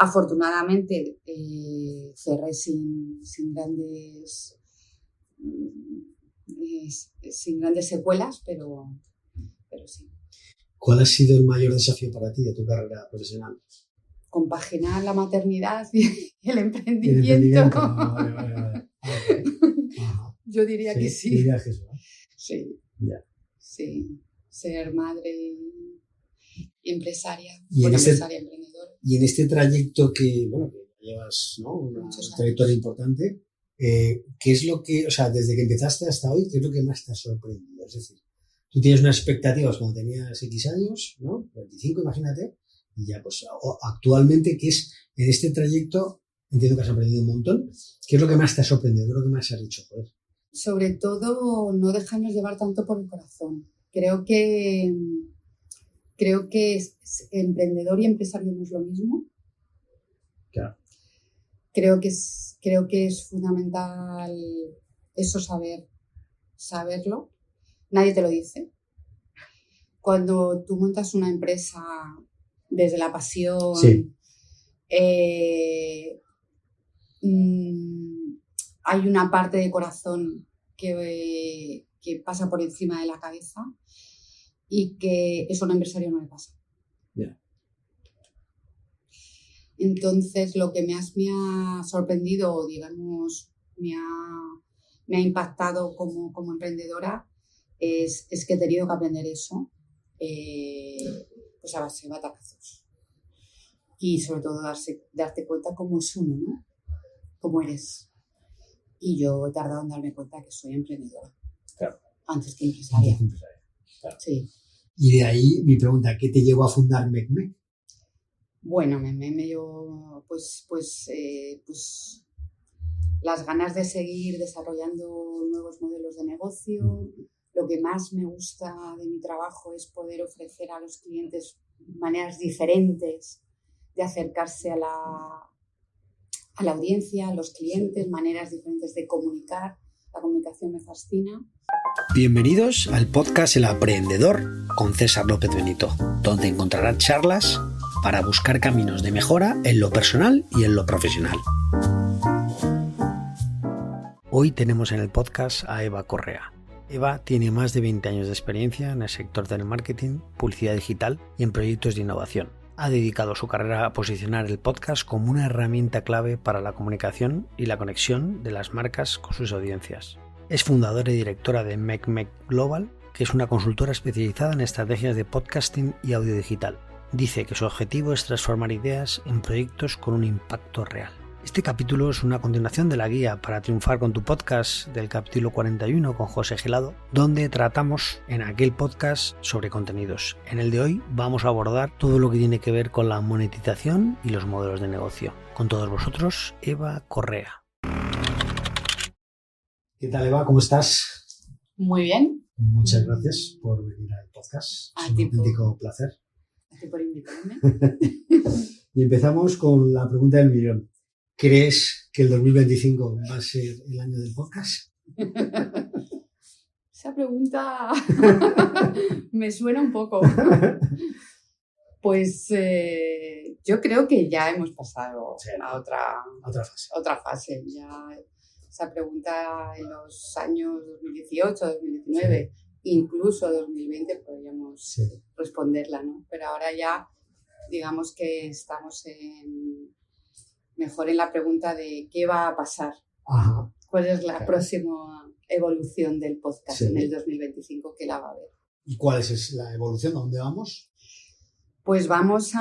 Afortunadamente cerré sin grandes secuelas, pero sí. ¿Cuál ha sido el mayor desafío para ti de tu carrera profesional? Compaginar la maternidad y el emprendimiento. Vale. Ajá. Yo diría que sí. Diría que eso, ¿no? Sí. Ya. Sí. Ser madre y empresaria. Emprendedora. Y en este trayecto que llevas, ¿no? Una trayectoria importante, ¿qué es lo que, desde que empezaste hasta hoy, qué es lo que más te ha sorprendido? Es decir, tú tienes unas expectativas cuando tenías X años, ¿no? 25, imagínate, y ya pues actualmente, ¿qué es en este trayecto? Entiendo que has aprendido un montón. ¿Qué es lo que más te ha sorprendido? ¿Qué es lo que más has dicho? Joder. Sobre todo, no dejarnos llevar tanto por el corazón. Creo que emprendedor y empresario no es lo mismo. Claro. Creo que es fundamental eso, saberlo. Nadie te lo dice. Cuando tú montas una empresa desde la pasión, sí. Hay una parte de corazón que pasa por encima de la cabeza y que eso a un empresario no le pasa. Yeah. Entonces, lo que más me ha sorprendido, digamos, me ha impactado como emprendedora es que he tenido que aprender eso pues a base de batacazos. Y sobre todo darte cuenta cómo es uno, ¿no? Cómo eres. Y yo he tardado en darme cuenta que soy emprendedora. Claro. Antes que empresaria. Claro. Sí. Y de ahí mi pregunta, ¿qué te llevó a fundar MECMEC? Bueno, me dio pues las ganas de seguir desarrollando nuevos modelos de negocio. Lo que más me gusta de mi trabajo es poder ofrecer a los clientes maneras diferentes de acercarse a la audiencia, a los clientes, maneras diferentes de comunicar. La comunicación me fascina. Bienvenidos al podcast El Aprendedor con César López Benito, donde encontrarás charlas para buscar caminos de mejora en lo personal y en lo profesional. Hoy tenemos en el podcast a Eva Correa. Eva tiene más de 20 años de experiencia en el sector del marketing, publicidad digital y en proyectos de innovación. Ha dedicado su carrera a posicionar el podcast como una herramienta clave para la comunicación y la conexión de las marcas con sus audiencias. Es fundadora y directora de MECMEC Global, que es una consultora especializada en estrategias de podcasting y audio digital. Dice que su objetivo es transformar ideas en proyectos con un impacto real. Este capítulo es una continuación de la guía para triunfar con tu podcast del capítulo 41 con José Gelado, donde tratamos en aquel podcast sobre contenidos. En el de hoy vamos a abordar todo lo que tiene que ver con la monetización y los modelos de negocio. Con todos vosotros, Eva Correa. ¿Qué tal, Eva? ¿Cómo estás? Muy bien. Muchas gracias por venir al podcast. Es un auténtico placer. A ti por invitarme. Y empezamos con la pregunta del millón. ¿Crees que el 2025 va a ser el año del podcast? Esa pregunta me suena un poco. Pues yo creo que ya hemos pasado a otra fase. Ya esa pregunta en los años 2018, 2019, incluso 2020 podríamos responderla, ¿no? Pero ahora ya digamos que estamos mejor en la pregunta de qué va a pasar. Ajá. ¿Cuál es la próxima evolución del podcast en el 2025 que la va a haber? ¿Y cuál es la evolución? ¿A dónde vamos? Pues vamos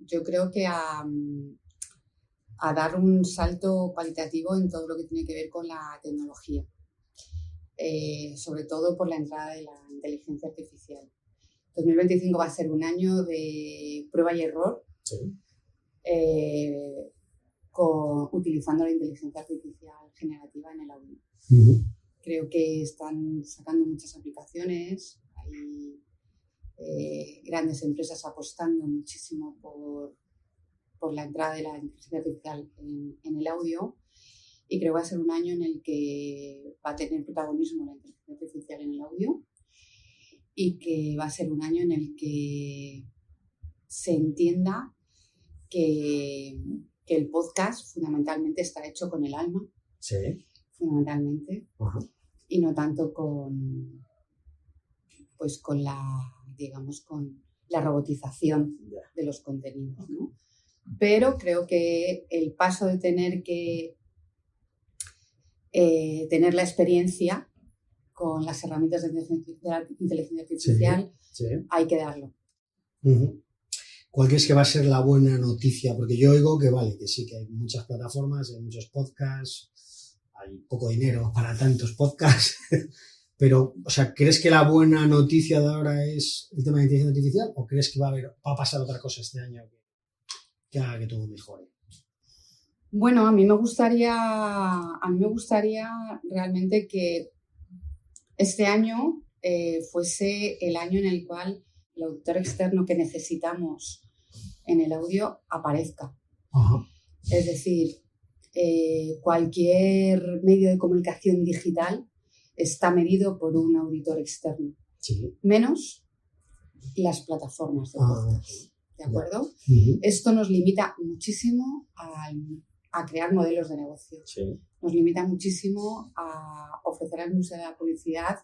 yo creo que a dar un salto cualitativo en todo lo que tiene que ver con la tecnología. Sobre todo por la entrada de la inteligencia artificial. 2025 va a ser un año de prueba y error. Sí. Utilizando la inteligencia artificial generativa en el audio. Uh-huh. Creo que están sacando muchas aplicaciones, hay grandes empresas apostando muchísimo por la entrada de la inteligencia artificial en el audio, y creo que va a ser un año en el que va a tener protagonismo la inteligencia artificial en el audio, y que va a ser un año en el que se entienda que el podcast fundamentalmente está hecho con el alma, Sí. fundamentalmente, Ajá. y no tanto con la robotización de los contenidos, ¿no? Pero creo que el paso de tener que tener la experiencia con las herramientas de la inteligencia artificial, Sí. hay que darlo. Uh-huh. ¿Cuál crees que va a ser la buena noticia? Porque yo oigo que vale, que sí, que hay muchas plataformas, hay muchos podcasts, hay poco dinero para tantos podcasts, pero, o sea, ¿crees que la buena noticia de ahora es el tema de inteligencia artificial o crees que va a pasar otra cosa este año que haga que todo mejore? Bueno, a mí me gustaría realmente que este año fuese el año en el cual el auditor externo que necesitamos en el audio aparezca. Ajá. Es decir, cualquier medio de comunicación digital está medido por un auditor externo, Sí. menos las plataformas de podcast. ¿De acuerdo? Uh-huh. Esto nos limita muchísimo a crear modelos de negocio. Sí. Nos limita muchísimo a ofrecer a la industria de la publicidad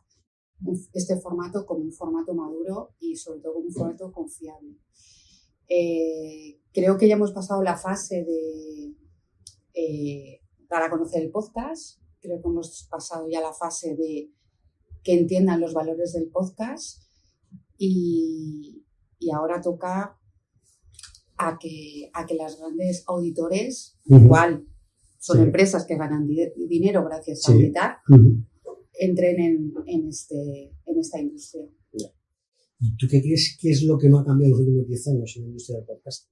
este formato como un formato maduro y sobre todo como un formato confiable. Creo que ya hemos pasado la fase de dar a conocer el podcast. Creo que hemos pasado ya la fase de que entiendan los valores del podcast y ahora toca a que las grandes auditores, igual son empresas que ganan dinero gracias a auditar, entren en esta industria. ¿Y tú qué crees que es lo que no ha cambiado en los últimos 10 años en la industria del podcast?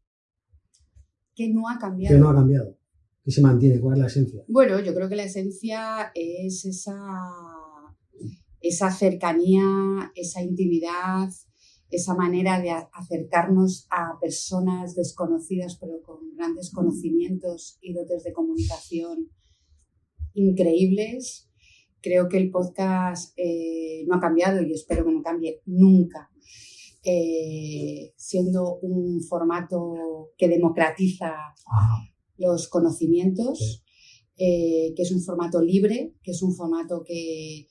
¿Qué no ha cambiado? ¿Qué no ha cambiado? ¿Qué se mantiene? ¿Cuál es la esencia? Bueno, yo creo que la esencia es esa cercanía, esa intimidad, esa manera de acercarnos a personas desconocidas pero con grandes conocimientos y dotes de comunicación increíbles. Creo que el podcast no ha cambiado y espero que no cambie nunca, siendo un formato que democratiza los conocimientos, que es un formato libre, que es un formato que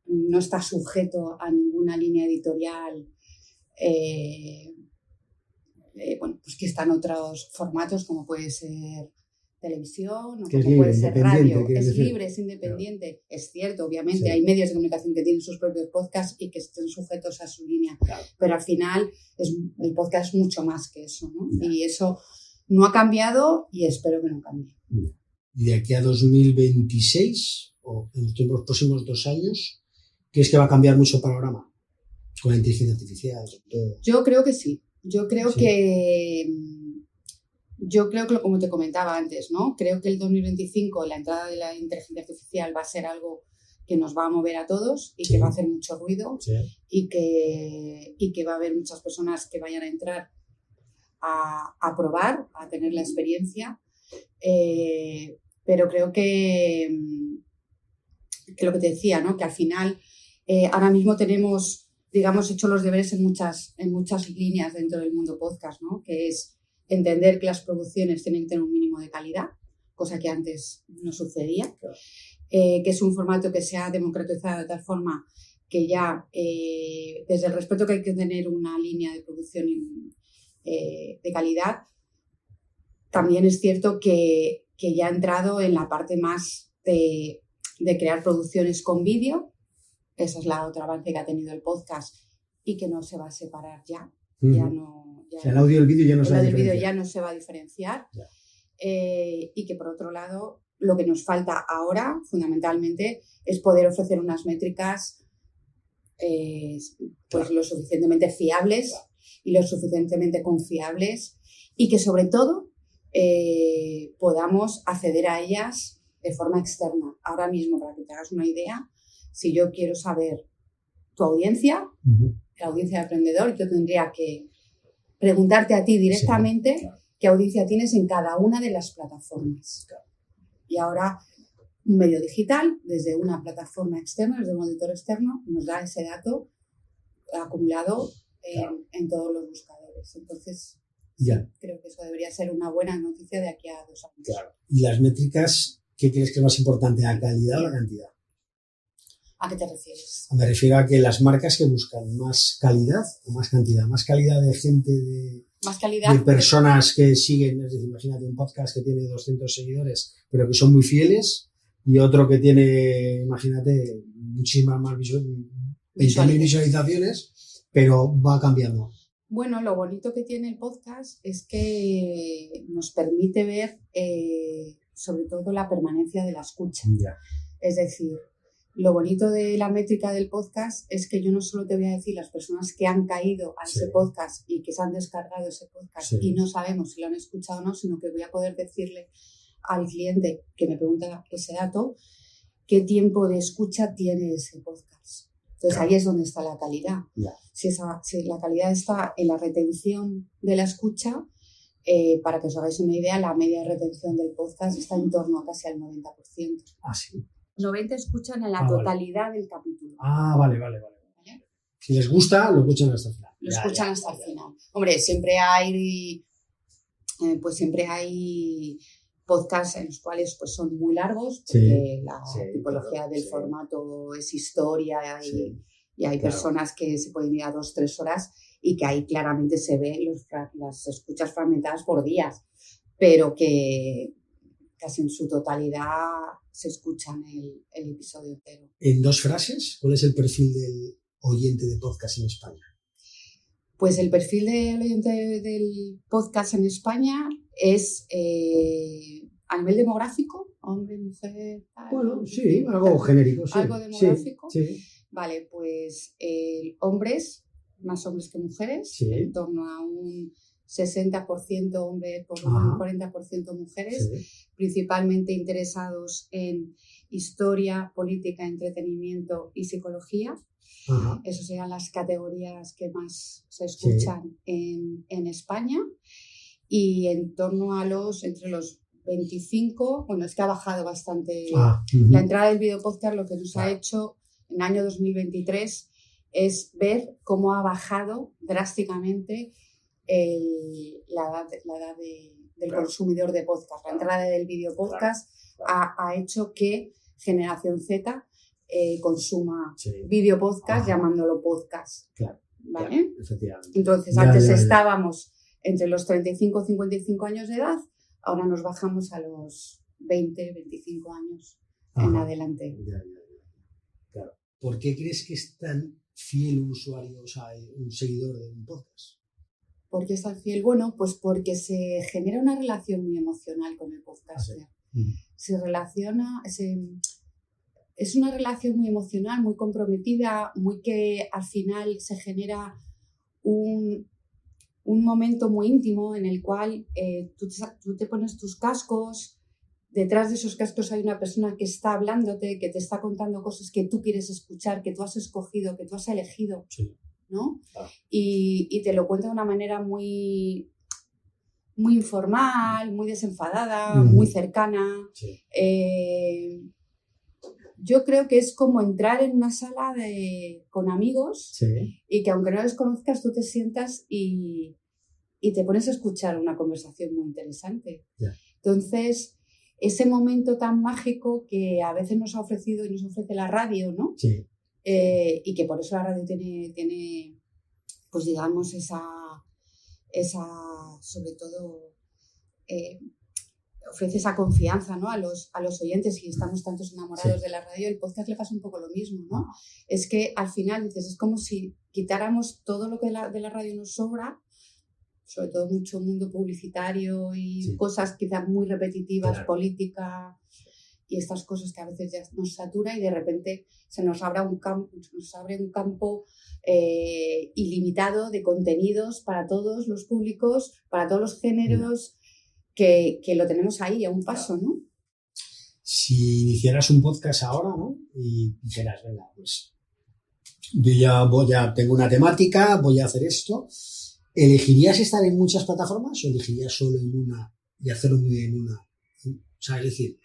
no está sujeto a ninguna línea editorial, pues que están otros formatos como puede ser televisión o como puede ser radio. Es libre, es independiente. Claro. Es cierto, obviamente, hay medios de comunicación que tienen sus propios podcasts y que estén sujetos a su línea, claro. Pero al final el podcast es mucho más que eso, ¿no? Y eso no ha cambiado y espero que no cambie. Y de aquí a 2026 o en los próximos 2 años, ¿crees que va a cambiar mucho el panorama con la inteligencia artificial? Todo? Yo creo que sí. Yo creo que, como te comentaba antes, ¿no? Creo que el 2025 la entrada de la inteligencia artificial va a ser algo que nos va a mover a todos y que va a hacer mucho ruido y que va a haber muchas personas que vayan a entrar a probar, a tener la experiencia. Pero creo que lo que te decía, ¿no? Que al final ahora mismo tenemos, digamos, hecho los deberes en muchas líneas dentro del mundo podcast, ¿no? Que es entender que las producciones tienen que tener un mínimo de calidad, cosa que antes no sucedía, claro. Que es un formato que se ha democratizado de tal forma que ya, desde el respeto que hay que tener una línea de producción de calidad, también es cierto que ya ha entrado en la parte más de crear producciones con vídeo. Esa es la otra avance que ha tenido el podcast y que no se va a separar ya. O sea, el audio y el vídeo ya no se va a diferenciar. El audio y el vídeo ya no se va a diferenciar. Y que por otro lado, lo que nos falta ahora, fundamentalmente, es poder ofrecer unas métricas pues lo suficientemente fiables y lo suficientemente confiables y que sobre todo podamos acceder a ellas de forma externa. Ahora mismo, para que te hagas una idea, si yo quiero saber tu audiencia, la audiencia de Emprendedor, yo tendría que preguntarte a ti directamente qué audiencia tienes en cada una de las plataformas. Y ahora un medio digital, desde una plataforma externa, desde un auditor externo, nos da ese dato acumulado en todos los buscadores. seguidores. Entonces, Ya. creo que eso debería ser una buena noticia de aquí a 2 años. Claro. ¿Y las métricas, qué crees que es más importante, la calidad o la cantidad? ¿A qué te refieres? Me refiero a que las marcas que buscan más calidad o más cantidad. Más calidad de gente, Más calidad. de personas que siguen. Es decir, imagínate un podcast que tiene 200 seguidores, pero que son muy fieles, y otro que tiene, imagínate, muchísimas más 20.000 visualizaciones, pero va cambiando. Bueno, lo bonito que tiene el podcast es que nos permite ver sobre todo la permanencia de la escucha. Ya. Es decir, lo bonito de la métrica del podcast es que yo no solo te voy a decir las personas que han caído a ese podcast y que se han descargado ese podcast y no sabemos si lo han escuchado o no, sino que voy a poder decirle al cliente que me pregunta ese dato qué tiempo de escucha tiene ese podcast. Entonces ahí es donde está la calidad. Si la calidad está en la retención de la escucha, para que os hagáis una idea, la media de retención del podcast está en torno a casi al 90%. Ah, sí. 90 escuchan en la totalidad del capítulo. Vale. Si les gusta, lo escuchan hasta el final. Lo escuchan hasta el final. Hombre, siempre hay podcasts en los cuales pues, son muy largos, porque la tipología del formato es historia y hay personas que se pueden ir a 2-3 horas y que ahí claramente se ve las escuchas fragmentadas por días, pero que casi en su totalidad se escuchan el episodio entero. En 2 frases, ¿cuál es el perfil del oyente de podcast en España? Pues el perfil del oyente del podcast en España es a nivel demográfico, hombre, mujer... Bueno, sí, algo genérico. Sí. Algo demográfico. Sí. Vale, pues hombres, más hombres que mujeres, en torno a un 60% hombres, por lo menos un 40% mujeres, principalmente interesados en historia, política, entretenimiento y psicología. Esas serían las categorías que más se escuchan en España. Y en torno a entre los 25, bueno, es que ha bajado bastante. La entrada del videopodcast lo que nos ha hecho en el año 2023 es ver cómo ha bajado drásticamente la edad del consumidor de podcast. La entrada del videopodcast ha hecho que Generación Z consuma videopodcast llamándolo podcast. ¿Vale? Efectivamente. Entonces, antes estábamos entre los 35 y 55 años de edad, ahora nos bajamos a los 20, 25 años en adelante. Claro. ¿Por qué crees que es tan fiel un usuario, o sea, un seguidor de un podcast? ¿Por qué es tan fiel? Bueno, pues porque se genera una relación muy emocional con el podcast. Es una relación muy emocional, muy comprometida, muy que al final se genera un momento muy íntimo en el cual tú te pones tus cascos, detrás de esos cascos hay una persona que está hablándote, que te está contando cosas que tú quieres escuchar, que tú has escogido, que tú has elegido, ¿no? Y te lo cuenta de una manera muy, muy informal, muy desenfadada, muy cercana. Yo creo que es como entrar en una sala con amigos y que aunque no les conozcas, tú te sientas y te pones a escuchar una conversación muy interesante. Entonces, ese momento tan mágico que a veces nos ha ofrecido y nos ofrece la radio, ¿no? Y que por eso la radio tiene pues digamos, esa sobre todo... ofrece esa confianza, ¿no? a los oyentes, y estamos tantos enamorados de la radio. El podcast le pasa un poco lo mismo, ¿no? Es que al final dices, es como si quitáramos todo lo que de la radio nos sobra, sobre todo mucho mundo publicitario y cosas quizás muy repetitivas, política y estas cosas que a veces ya nos satura, y de repente se nos abre un campo ilimitado de contenidos para todos los públicos, para todos los géneros. Que lo tenemos ahí a un paso, ¿no? Si iniciaras un podcast ahora, ¿no? Y dijeras, venga, pues yo ya tengo una temática, voy a hacer esto, ¿elegirías estar en muchas plataformas o elegirías solo en una y hacerlo muy bien en una? O sea, es decir,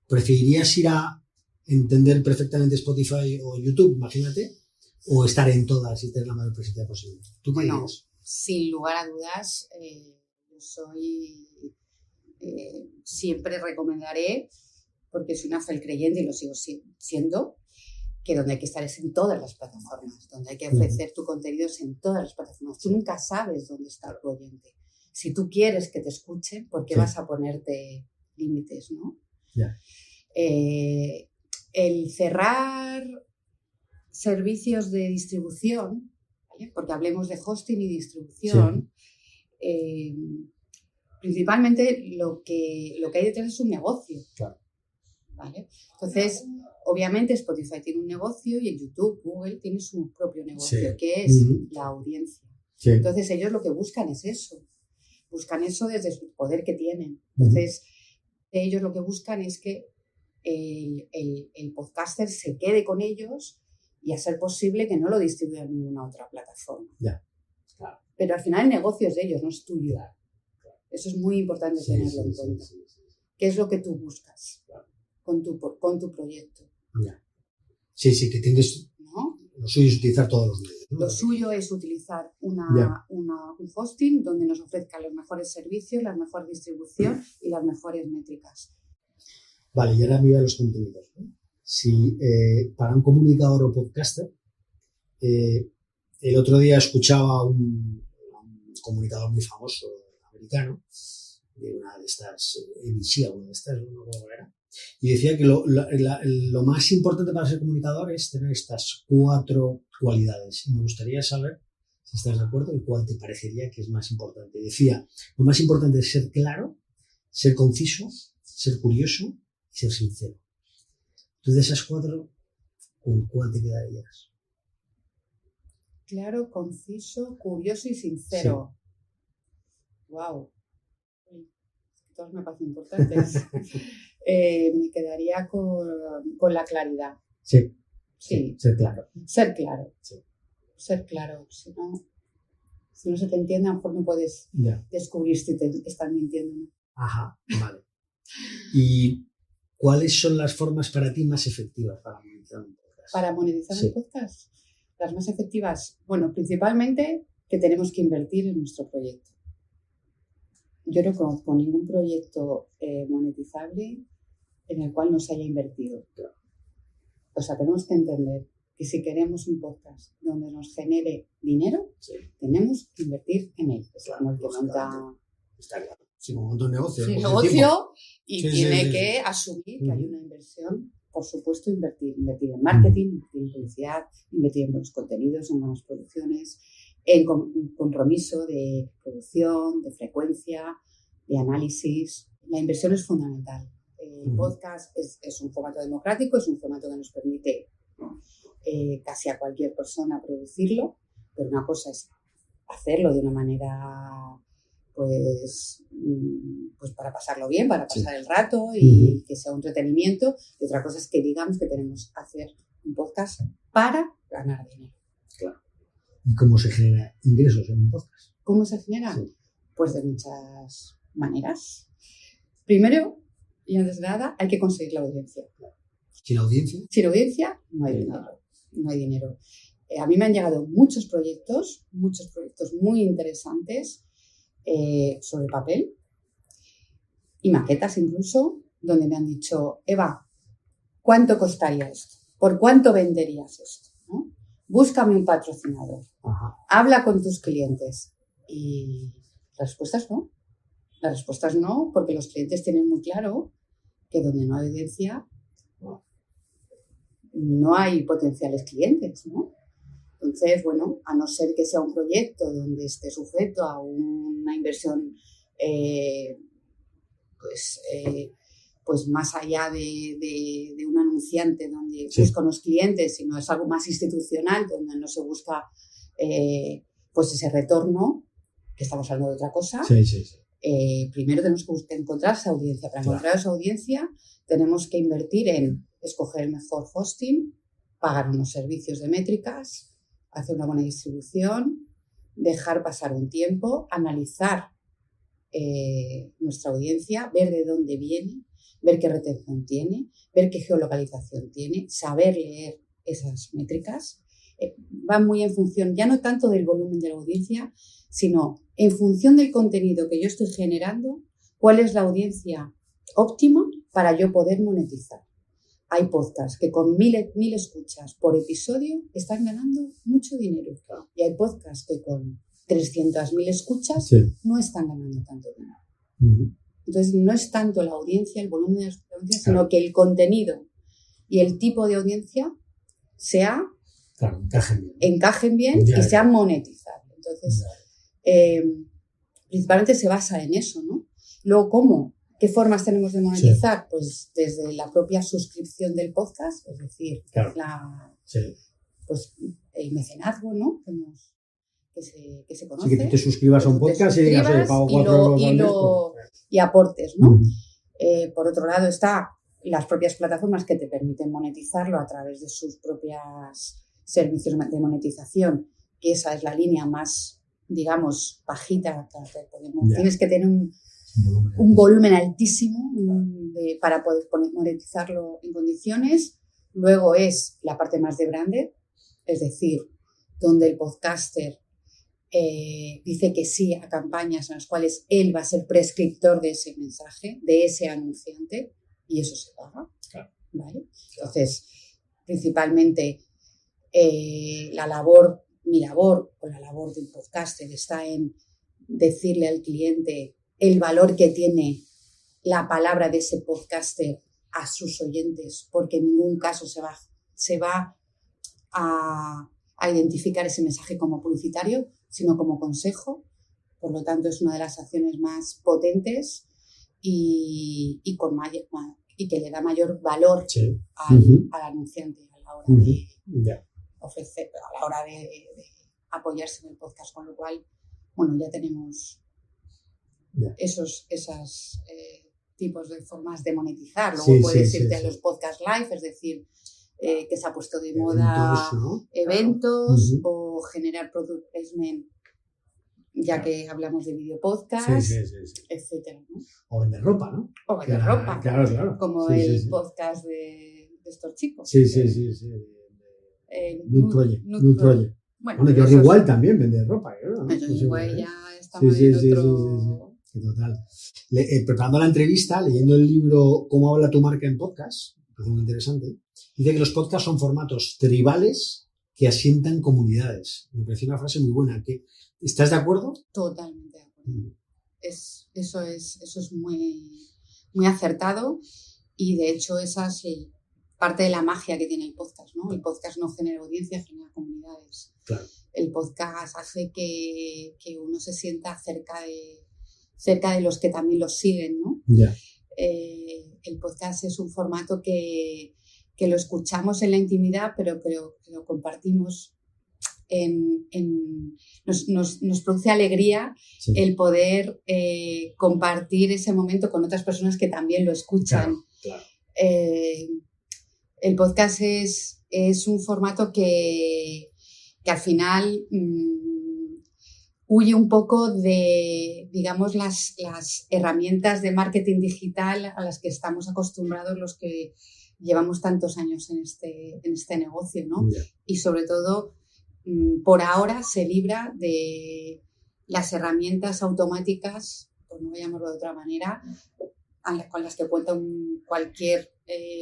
¿preferirías ir a entender perfectamente Spotify o YouTube, imagínate, o estar en todas y tener la mayor presencia posible? ¿Tú qué dirías? sin lugar a dudas, yo siempre recomendaré, porque soy una fiel creyente y lo sigo siendo, que donde hay que estar es en todas las plataformas, donde hay que ofrecer tu contenido es en todas las plataformas. Tú nunca sabes dónde está tu oyente. Si tú quieres que te escuchen, ¿por qué vas a ponerte límites, no? El cerrar servicios de distribución, ¿vale? Porque hablemos de hosting y distribución, principalmente lo que hay detrás es un negocio. Claro. ¿Vale? Entonces, obviamente Spotify tiene un negocio y en YouTube, Google tiene su propio negocio, que es la audiencia. Sí. Entonces, ellos lo que buscan es eso. Buscan eso desde el poder que tienen. Entonces, ellos lo que buscan es que el podcaster se quede con ellos y a ser posible que no lo distribuya en ninguna otra plataforma. Claro. Pero al final el negocio es de ellos, no es tuyo. Claro. Eso es muy importante tenerlo en cuenta. ¿Qué es lo que tú buscas con tu proyecto? Sí, que tienes... ¿No? Lo suyo es utilizar todos los medios, ¿no? Lo suyo es utilizar un hosting donde nos ofrezca los mejores servicios, la mejor distribución y las mejores métricas. Vale, y ahora me voy a los contenidos, ¿no? Si para un comunicador o podcaster, el otro día escuchaba a un comunicador muy famoso americano, de una de estas, Emisia, una de estas, no me acuerdo era, y decía que lo más importante para ser comunicador es tener estas 4 cualidades. Y me gustaría saber si estás de acuerdo y cuál te parecería que es más importante. Decía, lo más importante es ser claro, ser conciso, ser curioso y ser sincero. Tú de esas 4, ¿con cuál te quedarías? Claro, conciso, curioso y sincero. Sí. Wow. Todos me parecen importantes. Me quedaría con la claridad. Sí. Ser claro. Ser claro. Sí. Ser claro. Si no se te entiende, a lo mejor no puedes descubrir si te están mintiendo, ¿no? Ajá, vale. ¿Y cuáles son las formas para ti más efectivas para monetizar un podcast? Para monetizar un podcast, las más efectivas, bueno, principalmente que tenemos que invertir en nuestro proyecto. Yo no conozco ningún proyecto monetizable en el cual no se haya invertido. O sea, tenemos que entender que si queremos un podcast donde nos genere dinero, tenemos que invertir en él. Es como el que monta... Está claro. Sí, como monta un negocio. Sí, negocio y tiene que asumir que hay una inversión, por supuesto, invertir en marketing, invertir en publicidad, invertir en buenos contenidos, en buenas producciones, en compromiso de producción, de frecuencia, de análisis. La inversión es fundamental. El podcast es un formato democrático, es un formato que nos permite casi a cualquier persona producirlo, pero una cosa es hacerlo de una manera pues para pasarlo bien, para pasar el rato y que sea un entretenimiento, y otra cosa es que digamos que tenemos que hacer un podcast para ganar dinero. Claro. ¿Y cómo se genera ingresos en un podcast? ¿Cómo se genera? Sí. Pues de muchas maneras. Primero, y antes de nada, hay que conseguir la audiencia. ¿Sin audiencia? Sin audiencia no hay dinero. No hay dinero. A mí me han llegado muchos proyectos muy interesantes sobre papel y maquetas incluso, donde me han dicho, Eva, ¿cuánto costaría esto? ¿Por cuánto venderías esto? ¿No? Búscame un patrocinador. Ajá. Habla con tus clientes. Y las respuestas no. Las respuestas no, porque los clientes tienen muy claro que donde no hay audiencia no hay potenciales clientes, ¿no? Entonces, bueno, a no ser que sea un proyecto donde esté sujeto a una inversión pues más allá de un anunciante donde busca unos clientes, sino es algo más institucional, donde no se busca pues ese retorno, que estamos hablando de otra cosa. Primero tenemos que encontrar esa audiencia. Para encontrar esa audiencia tenemos que invertir en escoger el mejor hosting, pagar unos servicios de métricas, hacer una buena distribución, dejar pasar un tiempo, analizar nuestra audiencia, ver de dónde viene, ver qué retención tiene, ver qué geolocalización tiene, saber leer esas métricas va muy en función, ya no tanto del volumen de la audiencia, sino en función del contenido que yo estoy generando, cuál es la audiencia óptima para yo poder monetizar. Hay podcasts que con 1000 escuchas por episodio están ganando mucho dinero. Y hay podcasts que con 300.000 escuchas no están ganando tanto dinero. Uh-huh. Entonces, no es tanto la audiencia, el volumen de la audiencia, sino que el contenido y el tipo de audiencia encajen bien y sean monetizables. Entonces, principalmente se basa en eso, ¿no? Luego, ¿qué formas tenemos de monetizar? Pues desde la propia suscripción del podcast, es decir, pues el mecenazgo, ¿no? Que se conoce. Sí, que tú te suscribas a un podcast y digas, oye, pago 4 euros al mes. Y aportes, ¿no? Por otro lado está las propias plataformas que te permiten monetizarlo a través de sus propios servicios de monetización, que esa es la línea más, digamos, bajita. Tienes que tener un volumen altísimo para poder monetizarlo en condiciones. Luego es la parte más de branded, es decir, donde el podcaster dice que sí a campañas en las cuales él va a ser prescriptor de ese mensaje, de ese anunciante, y eso se paga. Claro. ¿Vale? Entonces, principalmente mi labor o la labor del podcaster está en decirle al cliente el valor que tiene la palabra de ese podcaster a sus oyentes, porque en ningún caso se va a identificar ese mensaje como publicitario, sino como consejo. Por lo tanto, es una de las acciones más potentes y que le da mayor valor al anunciante a la hora de ofrecer, a la hora de apoyarse en el podcast, con lo cual, ya tenemos esos tipos de formas de monetizar. Luego puedes irte a los podcast live, es decir, que se ha puesto de moda eventos o generar product placement, ya que hablamos de video podcast, etcétera, ¿no? O vender ropa, ¿no? O vender ropa, claro. Como el podcast de estos chicos. Nude Project. Bueno, Jordi Wild también vende ropa, ¿no? Jordi Wild ya estamos en otro... Total. Preparando la entrevista, leyendo el libro Cómo habla tu marca en podcast, me parece muy interesante, dice que los podcasts son formatos tribales que asientan comunidades. Me pareció una frase muy buena. ¿Estás de acuerdo? Totalmente de acuerdo. Eso es muy, muy acertado, y de hecho esa es parte de la magia que tiene el podcast, ¿no? El podcast no genera audiencia, genera comunidades. Claro. El podcast hace que uno se sienta cerca de los que también los siguen, ¿no? Yeah. El podcast es un formato que lo escuchamos en la intimidad, pero que lo compartimos. Nos produce alegría el poder compartir ese momento con otras personas que también lo escuchan. Claro. El podcast es un formato que al final huye un poco de, digamos, las herramientas de marketing digital a las que estamos acostumbrados los que llevamos tantos años en este negocio, ¿no? Yeah. Y sobre todo, por ahora se libra de las herramientas automáticas, por no llamarlo de otra manera, con las que cuenta cualquier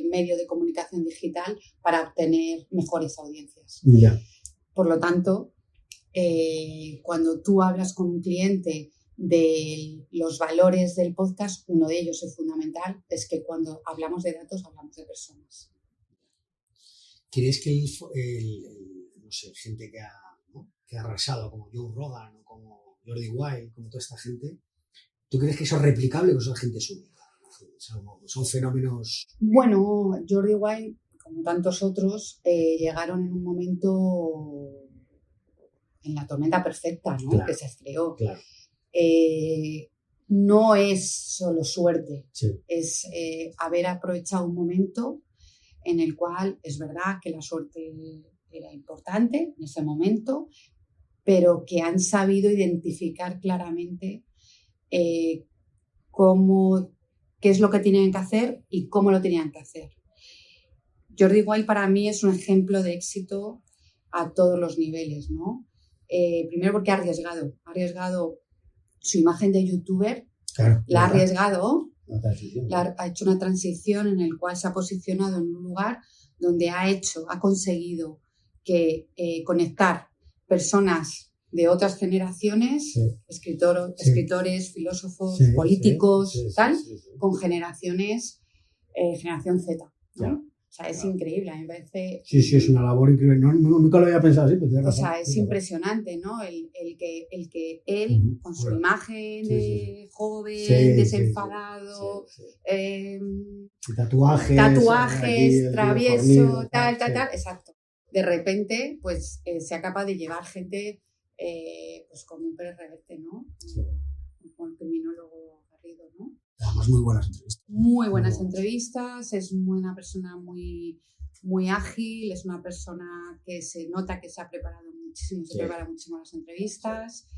medio de comunicación digital para obtener mejores audiencias. Yeah. Por lo tanto, cuando tú hablas con un cliente de los valores del podcast, uno de ellos es fundamental, es que cuando hablamos de datos hablamos de personas. ¿Crees que gente que ha arrasado, como Joe Rogan o como Jordi Wild, como toda esta gente, ¿tú crees que eso es replicable o eso es gente única? Son fenómenos... Bueno, Jordi Wild, como tantos otros, llegaron en un momento en la tormenta perfecta, ¿no? Claro, que se creó. Claro. No es solo suerte, sí. Es haber aprovechado un momento en el cual es verdad que la suerte era importante en ese momento, pero que han sabido identificar claramente qué es lo que tenían que hacer y cómo lo tenían que hacer. Jordi Wild para mí es un ejemplo de éxito a todos los niveles, ¿no? Primero porque ha arriesgado su imagen de youtuber, Claro, la ha ¿verdad? arriesgado, La transición. ha hecho una transición en el cual se ha posicionado en un lugar donde ha conseguido que conectar personas de otras generaciones, Sí. escritores, filósofos, Sí, políticos, sí, sí, tal, sí, sí. con generación Z, ¿no? Ya. O sea, es Ya. increíble, a mí me parece... Sí, es una labor increíble. Nunca lo había pensado así, pero tienes O razón. sea, es tienes razón. impresionante, ¿no? El que él, Ujú. con su Bueno. imagen Sí, de sí. joven, Sí, desenfadado, sí. eh, Y tatuajes, tatuajes, aquí el tío travieso, fornido, tal, sí. exacto. De repente, pues sea capaz de llevar gente, pues como un Pérez Reverte, ¿no? Sí. Como el criminólogo Garrido, ¿no? Además, muy buenas entrevistas. Muy buenas Muy buenas. entrevistas, es una persona muy ágil, es una persona que se nota que se ha preparado muchísimo, se Sí. prepara muchísimo las entrevistas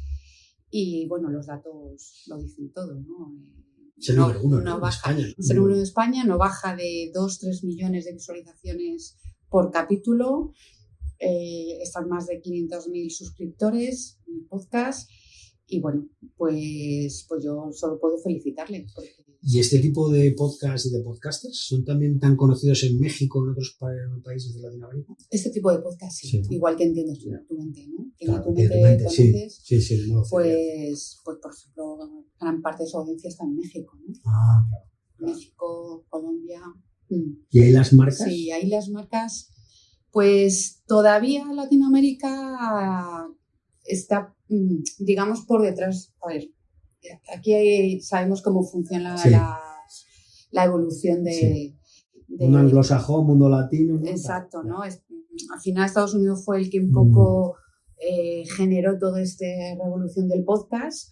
y bueno, los datos lo dicen todo, ¿no? Es el número uno, ¿no? No En baja, España, ¿no? es el número de España, no baja de 2-3 millones de visualizaciones por capítulo, están más de 500.000 suscriptores en el podcast y bueno, pues yo solo puedo felicitarle. Porque ¿Y este tipo de podcasts y de podcasters son también tan conocidos en México o en otros países de Latinoamérica? este tipo de podcast, sí, Sí, ¿no? igual que entiendes tu mente, ¿no? Claro, Tu que mente tu mente, conoces, sí, de modo general. pues por ejemplo, gran parte de su audiencia está en México, ¿no? Ah, claro. México, Colombia. ¿Y ahí las marcas? Sí, ahí las marcas, pues todavía Latinoamérica está, digamos, por detrás. A ver, aquí sabemos cómo funciona Sí. la evolución de Mundo anglosajón, mundo latino, ¿no? Exacto, ¿no? Al final Estados Unidos fue el que un poco generó toda esta revolución del podcast.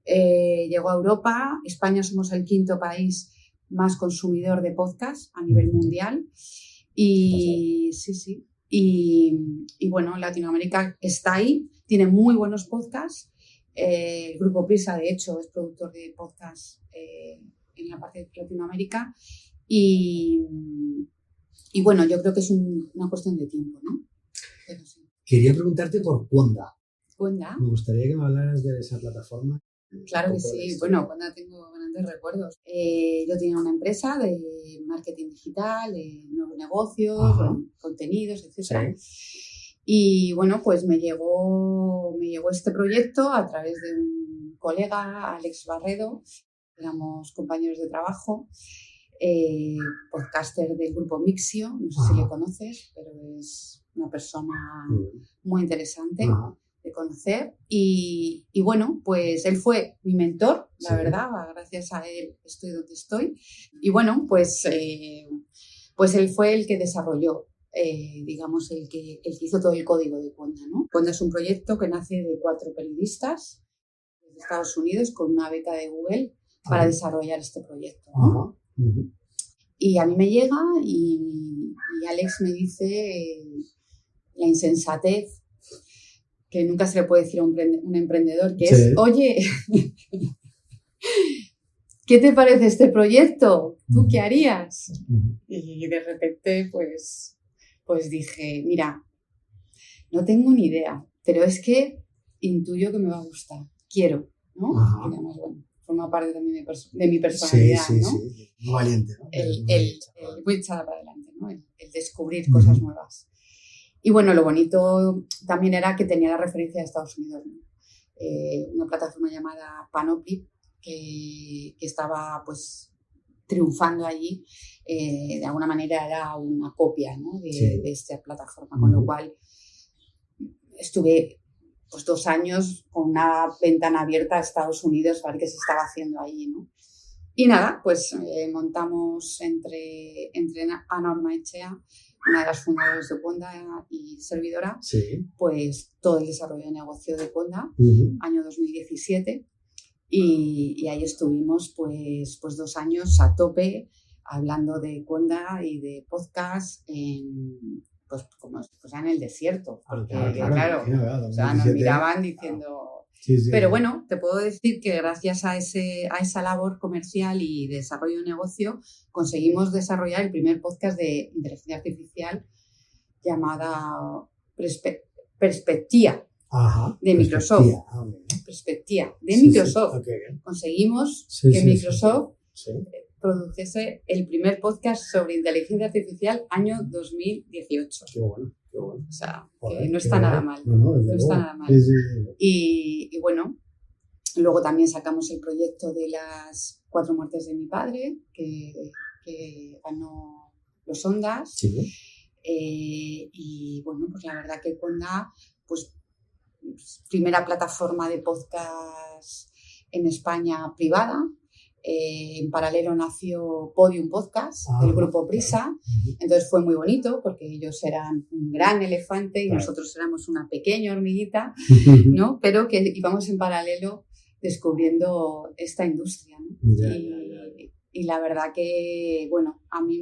Llegó a Europa. España somos el 5º país más consumidor de podcast a nivel mundial. Y sí. Y bueno, Latinoamérica está ahí, tiene muy buenos podcasts. El Grupo Prisa, de hecho, es productor de podcasts en la parte de Latinoamérica. Y bueno, yo creo que es una cuestión de tiempo, ¿no? Pero sí. Quería preguntarte por Conda. ¿Conda? Me gustaría que me hablaras de esa plataforma. Claro que sí. Bueno, Conda tengo grandes recuerdos. Yo tenía una empresa de marketing digital, de nuevos negocios, bueno, contenidos, etc. Sí. Y bueno, pues me llegó este proyecto a través de un colega, Alex Barredo. Éramos compañeros de trabajo. Podcaster del grupo Mixio, no sé si le conoces, pero es una persona muy interesante de conocer y bueno, pues él fue mi mentor, la verdad, gracias a él estoy donde estoy y bueno, pues él fue el que desarrolló, digamos, el que hizo todo el código de Conda, ¿no? Conda es un proyecto que nace de 4 periodistas de Estados Unidos con una beca de Google para desarrollar este proyecto, ¿no? Y a mí me llega y Alex me dice la insensatez que nunca se le puede decir a un emprendedor, que es, oye, ¿qué te parece este proyecto? ¿Tú qué harías? Y de repente, pues dije, mira, no tengo ni idea, pero es que intuyo que me va a gustar, quiero, ¿no? Y además, bueno, forma parte también de mi personalidad, ¿no? Sí, muy valiente, ¿no? Muy echada para adelante, ¿no? El descubrir cosas nuevas. Y bueno, lo bonito también era que tenía la referencia de Estados Unidos, ¿no? Una plataforma llamada Panoply que estaba pues triunfando allí, de alguna manera era una copia, ¿no? de esta plataforma, con lo cual estuve pues 2 años con una ventana abierta a Estados Unidos a ver qué se estaba haciendo ahí, ¿no? Y nada, pues montamos entre Ana Ormaechea, una de las fundadoras de Conda y servidora, pues todo el desarrollo de negocio de Conda, año 2017, y ahí estuvimos pues 2 años a tope hablando de Conda y de podcast pues como pues en el desierto, porque claro, o sea, nos miraban diciendo... Pero bueno, te puedo decir que gracias a esa labor comercial y desarrollo de negocio conseguimos desarrollar el primer podcast de inteligencia artificial llamada Perspectiva de Microsoft. Perspectiva de Microsoft. Okay. Conseguimos que Microsoft produjese el primer podcast sobre inteligencia artificial año 2018. Qué bueno, qué bueno. O sea, que no está nada mal. No está nada mal. Y bueno, luego también sacamos el proyecto de las 4 muertes de mi padre, que ganó los Ondas. Sí. Y bueno, pues la verdad que Conda, pues primera plataforma de podcast en España privada. En paralelo nació Podium Podcast del grupo Prisa. Entonces fue muy bonito porque ellos eran un gran elefante y nosotros éramos una pequeña hormiguita, ¿no? Pero que íbamos en paralelo descubriendo esta industria, ¿no? Y la verdad que, bueno, a mí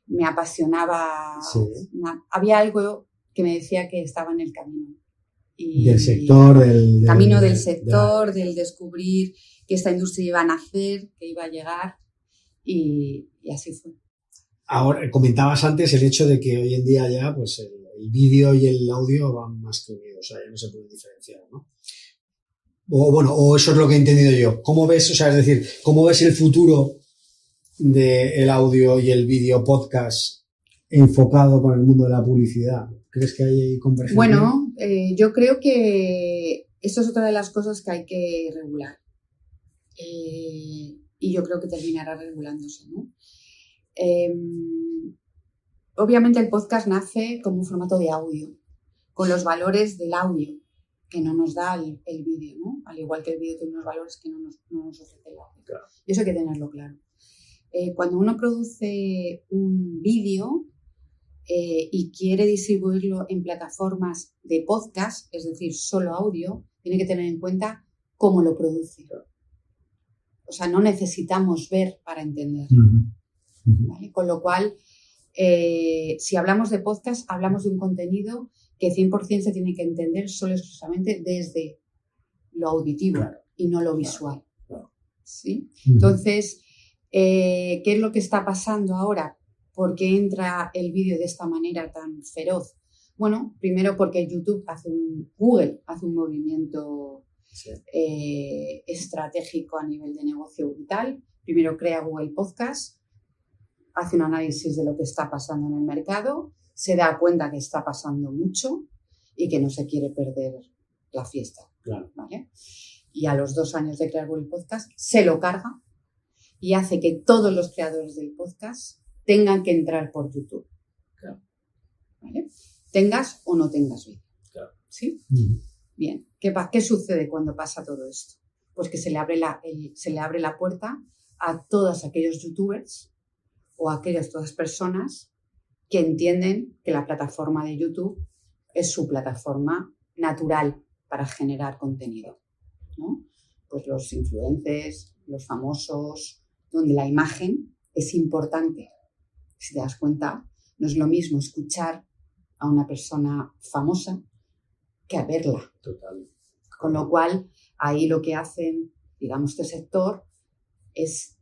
me apasionaba. Había algo que me decía que estaba en el camino. Y del sector, del sector, del descubrir que esta industria iba a nacer, que iba a llegar, y así fue. Ahora, comentabas antes el hecho de que hoy en día ya pues el vídeo y el audio van más que unidos, o sea, ya no se pueden diferenciar, ¿no? O eso es lo que he entendido yo. ¿Cómo ves, o sea, es decir, cómo ves el futuro del audio y el vídeo podcast enfocado con el mundo de la publicidad? ¿Crees que hay convergencia? Bueno, yo creo que esto es otra de las cosas que hay que regular. Y yo creo que terminará regulándose, ¿no? Obviamente el podcast nace como un formato de audio, con los valores del audio, que no nos da el vídeo, ¿no? Al igual que el vídeo tiene unos valores que no nos ofrece el audio. Claro. Y eso hay que tenerlo claro. Cuando uno produce un vídeo y quiere distribuirlo en plataformas de podcast, es decir, solo audio, tiene que tener en cuenta cómo lo produce. O sea, no necesitamos ver para entender. ¿Vale? Con lo cual, si hablamos de podcast, hablamos de un contenido que 100% se tiene que entender solo exclusivamente desde lo auditivo y no lo visual. ¿Sí? Entonces, ¿qué es lo que está pasando ahora? ¿Por qué entra el vídeo de esta manera tan feroz? Bueno, primero porque Google hace un movimiento estratégico a nivel de negocio brutal. Primero crea Google Podcast, hace un análisis de lo que está pasando en el mercado, se da cuenta que está pasando mucho y que no se quiere perder la fiesta. Claro. ¿Vale? Y a los 2 años de crear Google Podcast, se lo carga y hace que todos los creadores del podcast tengan que entrar por YouTube. Claro. ¿Vale? Tengas o no tengas vídeo. Claro. ¿Sí? Bien. ¿Qué sucede cuando pasa todo esto? Pues que se le abre la puerta a todos aquellos youtubers o a todas personas que entienden que la plataforma de YouTube es su plataforma natural para generar contenido, ¿no? Pues los influencers, los famosos, donde la imagen es importante. Si te das cuenta, no es lo mismo escuchar a una persona famosa que a verla. Total. Con lo cual, ahí lo que hacen, digamos, este sector es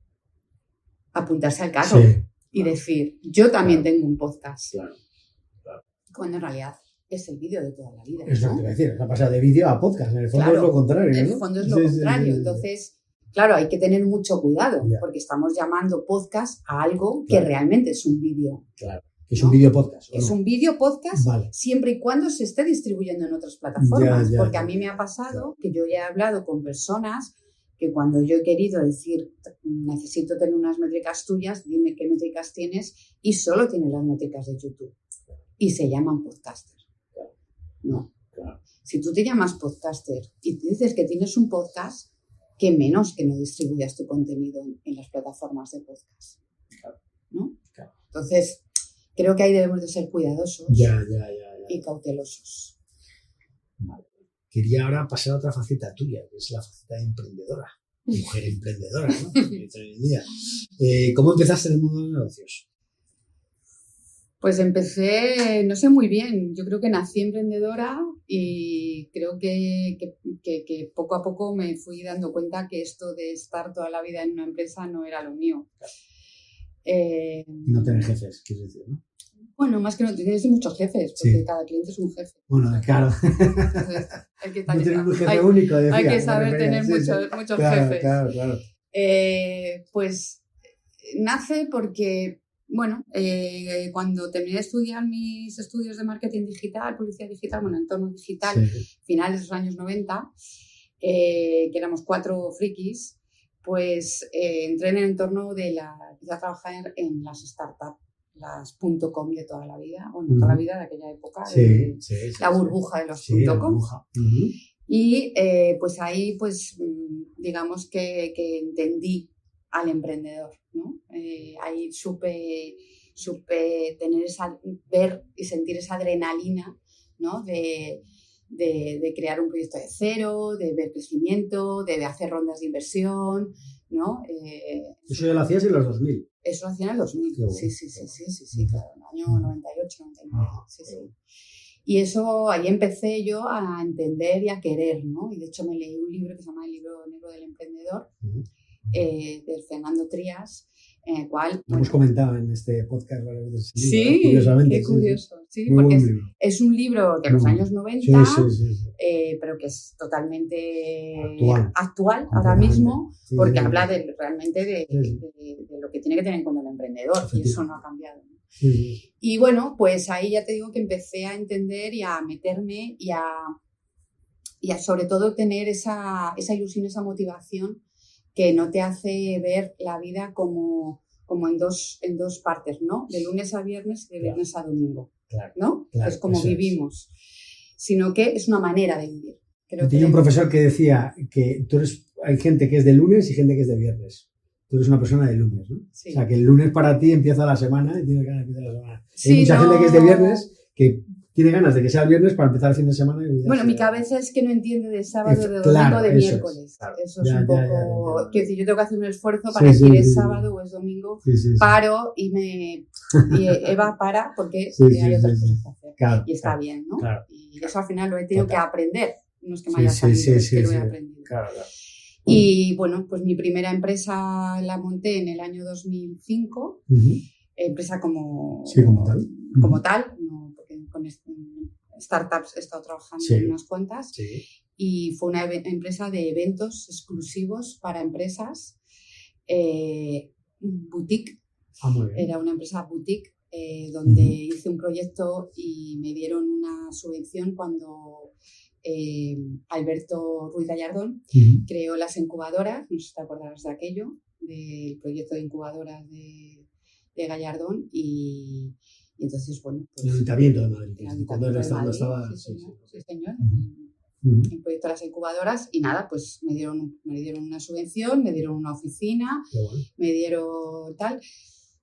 apuntarse al carro y decir, yo también tengo un podcast. Claro. Cuando en realidad es el vídeo de toda la vida. Es lo que te iba a decir, la pasada de vídeo a podcast, en el fondo es lo contrario, ¿no? En el fondo es lo contrario. Entonces, claro, hay que tener mucho cuidado porque estamos llamando podcast a algo que realmente es un vídeo. Claro. Es un vídeo podcast. Es un vídeo podcast siempre y cuando se esté distribuyendo en otras plataformas. Porque a mí me ha pasado que yo ya he hablado con personas que cuando yo he querido decir necesito tener unas métricas tuyas, dime qué métricas tienes, y solo tienen las métricas de YouTube. Y se llaman podcaster. No. Si tú te llamas podcaster y te dices que tienes un podcast, que menos que no distribuyas tu contenido en las plataformas de podcast. ¿No? Entonces, creo que ahí debemos de ser cuidadosos y cautelosos. Vale. Quería ahora pasar a otra faceta tuya, que es la faceta de emprendedora. Mujer emprendedora, ¿no? ¿Cómo empezaste en el mundo de los negocios? Pues empecé, no sé muy bien, yo creo que nací emprendedora y creo que poco a poco me fui dando cuenta que esto de estar toda la vida en una empresa no era lo mío. No tener jefes, quieres decir, ¿no? Bueno, más que no, tienes muchos jefes, porque cada cliente es un jefe. Bueno, claro. Entonces, No tienes un jefe único, decía. Hay que saber tener muchos jefes. Claro. Pues nace porque, bueno, cuando terminé de estudiar mis estudios de marketing digital, publicidad digital, entorno digital, finales de los años 90, que éramos 4 frikis, pues entré en el entorno empecé a trabajar en las startups, las .com de toda la vida, toda la vida de aquella época, la burbuja de los .com. Y pues ahí, pues digamos que entendí al emprendedor, ¿no? Ahí supe ver y sentir esa adrenalina, ¿no? De crear un proyecto de cero, de ver crecimiento, de hacer rondas de inversión, ¿no? Eso ya lo hacías en los 2000. Eso lo hacía en el 2000, bueno. sí, claro, en el año 98, 99, sí. Y eso, ahí empecé yo a entender y a querer, ¿no? Y de hecho me leí un libro que se llama El libro negro del emprendedor, de Fernando Trías, en el cual... Lo hemos comentado en este podcast varias veces. Sí, curiosamente. qué curioso. Sí, muy porque buen libro. es un libro de los años 90, sí. pero que es totalmente actual ahora mismo, porque habla realmente de lo que tiene que tener en cuenta el emprendedor, y eso no ha cambiado, ¿no? Sí. Y bueno, pues ahí ya te digo que empecé a entender y a meterme y a sobre todo tener esa ilusión, esa motivación que no te hace ver la vida como en dos partes, ¿no? De lunes a viernes y de viernes a domingo, ¿no? Es como vivimos, sino que es una manera de vivir. Tenía un profesor que decía que hay gente que es de lunes y gente que es de viernes. Tú eres una persona de lunes, ¿no? Sí. O sea, que el lunes para ti empieza la semana y tienes ganas de empezar la semana. Sí, hay mucha gente que es de viernes que tiene ganas de que sea el viernes para empezar el fin de semana. Bueno, mi cabeza es que no entiende de sábado, de domingo, de miércoles. Eso es un poco... Quiero decir, yo tengo que hacer un esfuerzo para decir es sábado o es domingo. Paro y Eva para porque hay otras cosas que hacer. Claro, y está bien, ¿no? Claro. Y eso al final lo he tenido que aprender. No es que me haya salido, es que lo he aprendido. Claro. Y bueno, pues mi primera empresa la monté en el año 2005, empresa como tal, no, porque con startups he estado trabajando en unas cuantas, y fue una empresa de eventos exclusivos para empresas, boutique, era una empresa boutique, donde hice un proyecto y me dieron una subvención cuando... Alberto Ruiz Gallardón creó las incubadoras, no sé si te acordarás de aquello, del proyecto de incubadoras de Gallardón, y entonces, bueno, pues... El Ayuntamiento de Madrid. Sí, señor. El proyecto de las incubadoras, y nada, pues me dieron una subvención, me dieron una oficina, me dieron tal...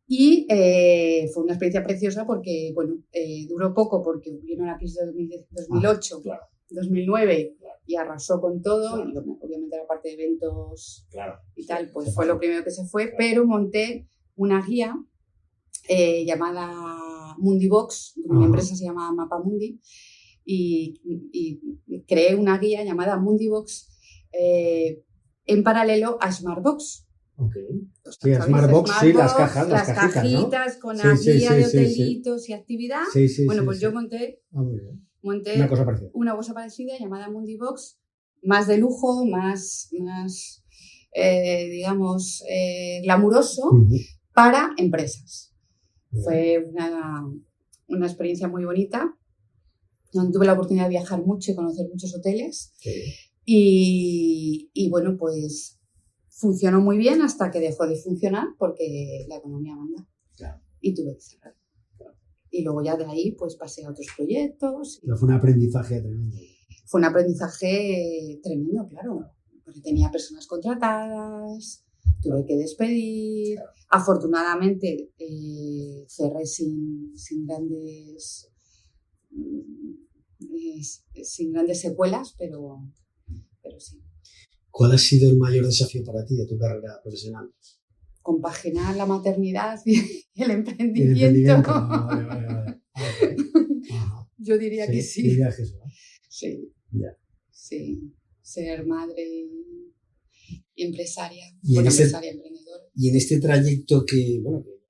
Y fue una experiencia preciosa porque, bueno, duró poco porque vino la crisis de 2008, 2009, y arrasó con todo, y obviamente la parte de eventos y tal, pues fue lo primero que se fue, pero monté una guía llamada Mundibox, mi empresa se llama Mapamundi, y creé una guía llamada Mundibox en paralelo a Smartbox. Sí, Smartbox, sí, las cajitas, ¿no? Con la guía de hotelitos y actividad. Pues yo monté una cosa parecida llamada Mundibox, más de lujo, más digamos, glamuroso, para empresas. Fue una experiencia muy bonita, donde tuve la oportunidad de viajar mucho y conocer muchos hoteles. Y bueno, pues funcionó muy bien hasta que dejó de funcionar porque la economía manda. Y tuve que cerrar. Y luego ya de ahí pues pasé a otros proyectos. Pero fue un aprendizaje tremendo. Fue un aprendizaje tremendo, claro. Porque tenía personas contratadas, tuve que despedir. Afortunadamente cerré sin grandes secuelas, pero sí. ¿Cuál ha sido el mayor desafío para ti de tu carrera profesional? Compaginar la maternidad y el emprendimiento. Vale. Yo diría que sí. Dirías que eso, ¿no? Sí. Ya. Sí. Ser madre y empresaria. Emprendedora. Y en este trayecto que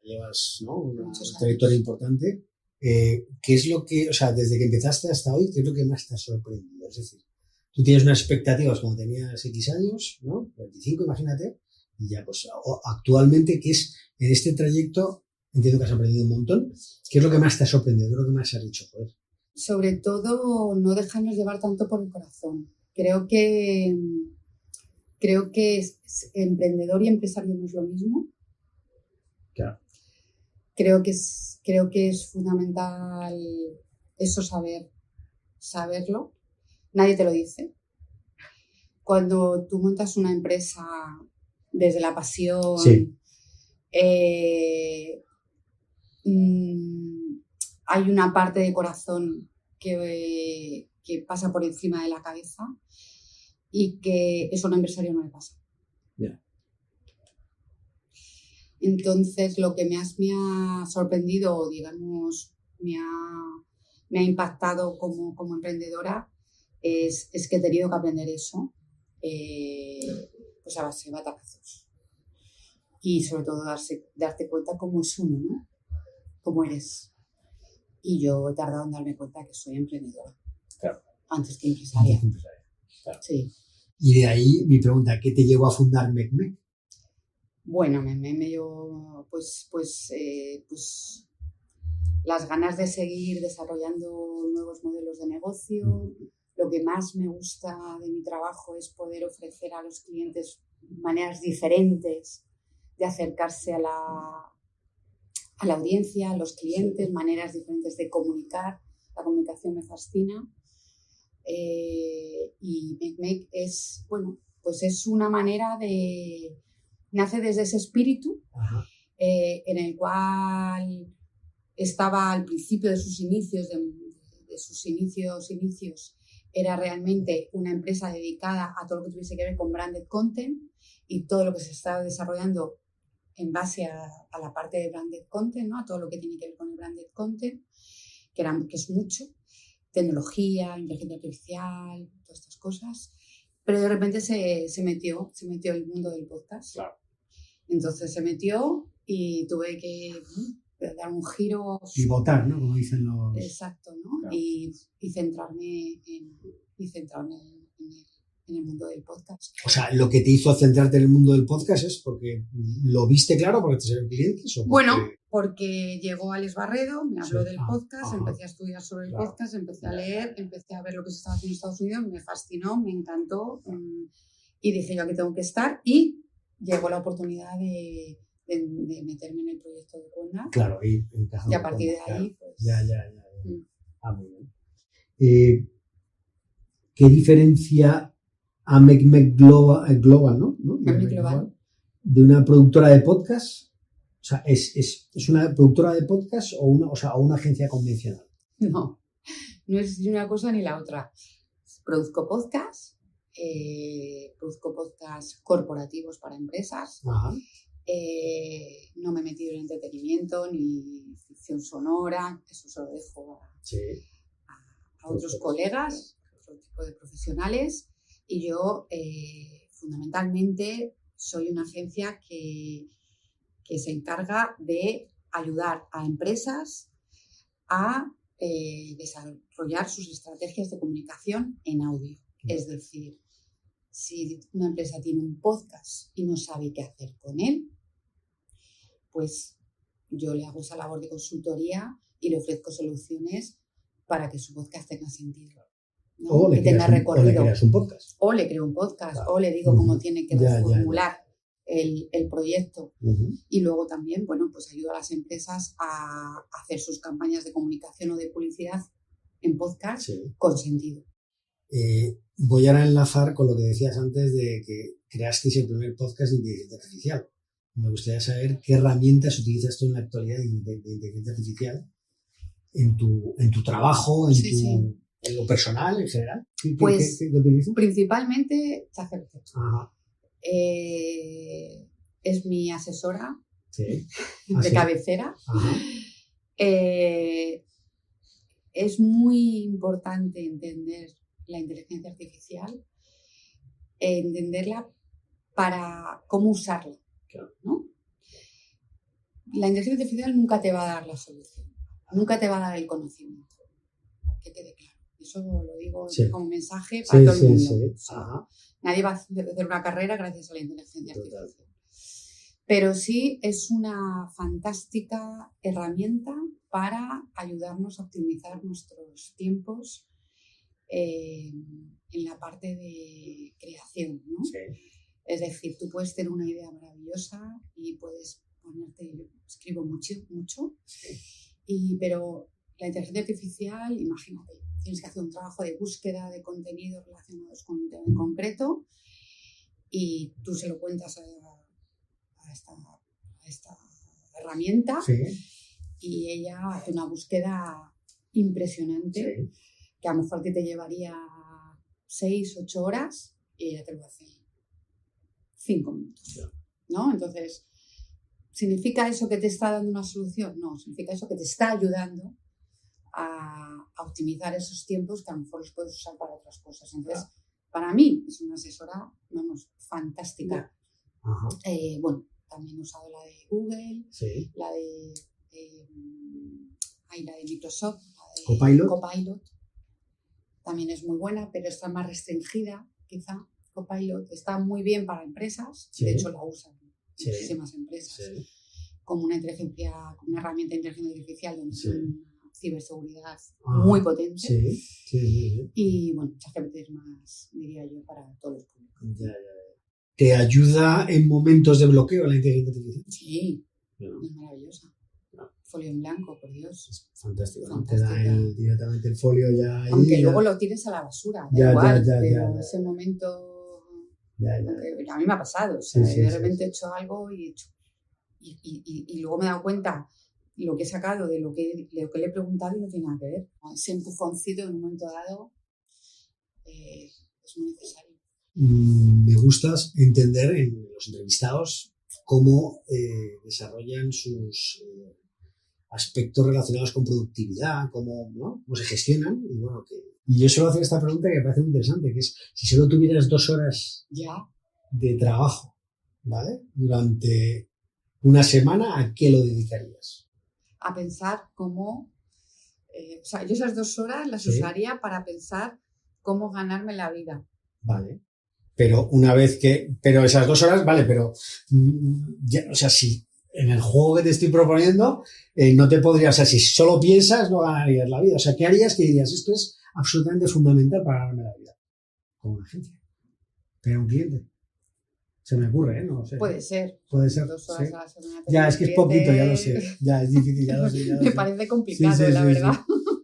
llevas, ¿no? Una trayectoria importante, ¿qué es lo que, o sea, desde que empezaste hasta hoy, qué es lo que más te ha sorprendido? Es decir, tú tienes unas expectativas cuando tenías X años, ¿no? 25, imagínate, y ya, pues, actualmente, ¿qué es en este trayecto? Entiendo que has aprendido un montón. ¿Qué es lo que más te ha sorprendido? ¿Qué es lo que más has dicho? Joder. Sobre todo, no dejarnos llevar tanto por el corazón. Creo que emprendedor y empresario no es lo mismo. Claro. Creo que es fundamental eso, saberlo. Nadie te lo dice. Cuando tú montas una empresa desde la pasión, sí. Hay una parte de corazón que pasa por encima de la cabeza y que eso a un empresario no le pasa. Yeah. Entonces, lo que me ha sorprendido, digamos, me ha impactado como emprendedora es que he tenido que aprender eso, pues a base de batacazos. Y sobre todo darte cuenta cómo es uno, ¿no? Cómo eres. Y yo he tardado en darme cuenta que soy emprendedora. Claro. Antes que empresaria. Claro. Sí. Y de ahí mi pregunta, ¿qué te llevó a fundar MECMEC? Bueno, me llevó pues las ganas de seguir desarrollando nuevos modelos de negocio. Lo que más me gusta de mi trabajo es poder ofrecer a los clientes maneras diferentes de acercarse a la audiencia, a los clientes, maneras diferentes de comunicar. La comunicación me fascina. Y MECMEC es, bueno, pues es una manera de... Nace desde ese espíritu en el cual estaba al principio de sus inicios, era realmente una empresa dedicada a todo lo que tuviese que ver con branded content y todo lo que se estaba desarrollando en base a la parte de branded content, ¿no? A todo lo que tiene que ver con el branded content, que es mucho, tecnología, inteligencia artificial, todas estas cosas. Pero de repente se metió el mundo del podcast. Claro. Entonces se metió y tuve que dar un giro. Pivotar, ¿no? Como dicen los... Exacto, ¿no? Claro. Y centrarme en el mundo del podcast. O sea, lo que te hizo centrarte en el mundo del podcast es porque lo viste claro, porque te salieron clientes. Bueno, porque llegó Alex Barredo, me habló del podcast, empecé a estudiar sobre el podcast, empecé a leer, empecé a ver lo que se estaba haciendo en Estados Unidos, me fascinó, me encantó y dije yo aquí tengo que estar y llegó la oportunidad de meterme en el proyecto de Cuenda. Claro, y a partir de ahí, pues... Ya. Muy bien. ¿Qué diferencia a MECMEC Global, ¿no? MECMEC Global. De una productora de podcast? O sea, ¿es una productora de podcast o una agencia convencional? No es ni una cosa ni la otra. Produzco podcasts corporativos para empresas. No me he metido en entretenimiento ni ficción sonora, eso se lo dejo a otros colegas, otro tipo de profesionales. Y yo, fundamentalmente, soy una agencia que se encarga de ayudar a empresas a desarrollar sus estrategias de comunicación en audio. Es decir, si una empresa tiene un podcast y no sabe qué hacer con él, pues yo le hago esa labor de consultoría y le ofrezco soluciones para que su podcast tenga sentido. ¿no? O le creas un podcast. O le creo un podcast, claro. O le digo cómo tiene que reformular el proyecto. Y luego también, bueno, pues ayudo a las empresas a hacer sus campañas de comunicación o de publicidad en podcast con sentido. Voy ahora a enlazar con lo que decías antes de que creasteis el primer podcast de inteligencia artificial. Me gustaría saber qué herramientas utilizas tú en la actualidad de inteligencia artificial en tu trabajo, en lo personal, en general. ¿Qué utilizas? Principalmente ChatGPT. Es mi asesora de cabecera. Es muy importante entender la inteligencia artificial, entenderla para cómo usarla, ¿no? La inteligencia artificial nunca te va a dar la solución. nunca te va a dar el conocimiento. Que quede claro. Eso lo digo como mensaje Sí, para todo el sí, mundo. sí. Ajá. Nadie va a hacer una carrera gracias a la inteligencia Total. artificial. Pero sí es una fantástica herramienta para ayudarnos a optimizar nuestros tiempos en la parte de creación, ¿no? Sí. Es decir, tú puedes tener una idea maravillosa y puedes ponerte, yo escribo mucho, pero la inteligencia artificial, imagínate, tienes que hacer un trabajo de búsqueda de contenidos relacionados con un tema en concreto y tú se lo cuentas a esta herramienta y ella hace una búsqueda impresionante que a lo mejor te llevaría 6, 8 horas y ella te lo hace 5 minutos, ¿no? Entonces, ¿significa eso que te está dando una solución? No, significa eso que te está ayudando a optimizar esos tiempos que a lo mejor los puedes usar para otras cosas. Entonces, para mí es una asesora, fantástica. Ajá. Bueno, también he usado la de Google, la de Microsoft, la de Copilot. También es muy buena, pero está más restringida, quizá. Copilot está muy bien para empresas, de hecho la usan muchísimas empresas, como una herramienta de inteligencia artificial donde tiene una ciberseguridad muy potente. Y bueno, ChatGPT es más, diría yo, para todos los públicos. ¿Te ayuda en momentos de bloqueo la inteligencia artificial? Sí, es maravillosa. Folio en blanco, por Dios. Es fantástico. Te da directamente el folio ya ahí. Aunque luego lo tires a la basura, pero ese momento... A mí me ha pasado, de repente he hecho algo y luego me he dado cuenta lo que he sacado de lo que le he preguntado y no tiene nada que ver. Ese empujoncito en un momento dado es muy necesario. Me gusta entender en los entrevistados cómo desarrollan sus aspectos relacionados con productividad, cómo se gestionan. Y yo suelo hacer esta pregunta que me parece muy interesante, que es si solo tuvieras 2 horas de trabajo, ¿vale? Durante una semana, ¿a qué lo dedicarías? A pensar cómo... yo esas 2 horas las usaría para pensar cómo ganarme la vida. Vale. Pero una vez que... Pero esas 2 horas, vale, pero... si en el juego que te estoy proponiendo no te podrías... O sea, si solo piensas, no ganarías la vida. O sea, ¿qué harías? Que dirías, esto es absolutamente fundamental para ganarme la vida. Como una agencia. Pero un cliente. Se me ocurre, ¿eh? No sé. Puede ser. 2 horas a la semana. Ya, es que es poquito, ya lo sé. Ya, es difícil, ya lo sé. Me parece complicado, la verdad.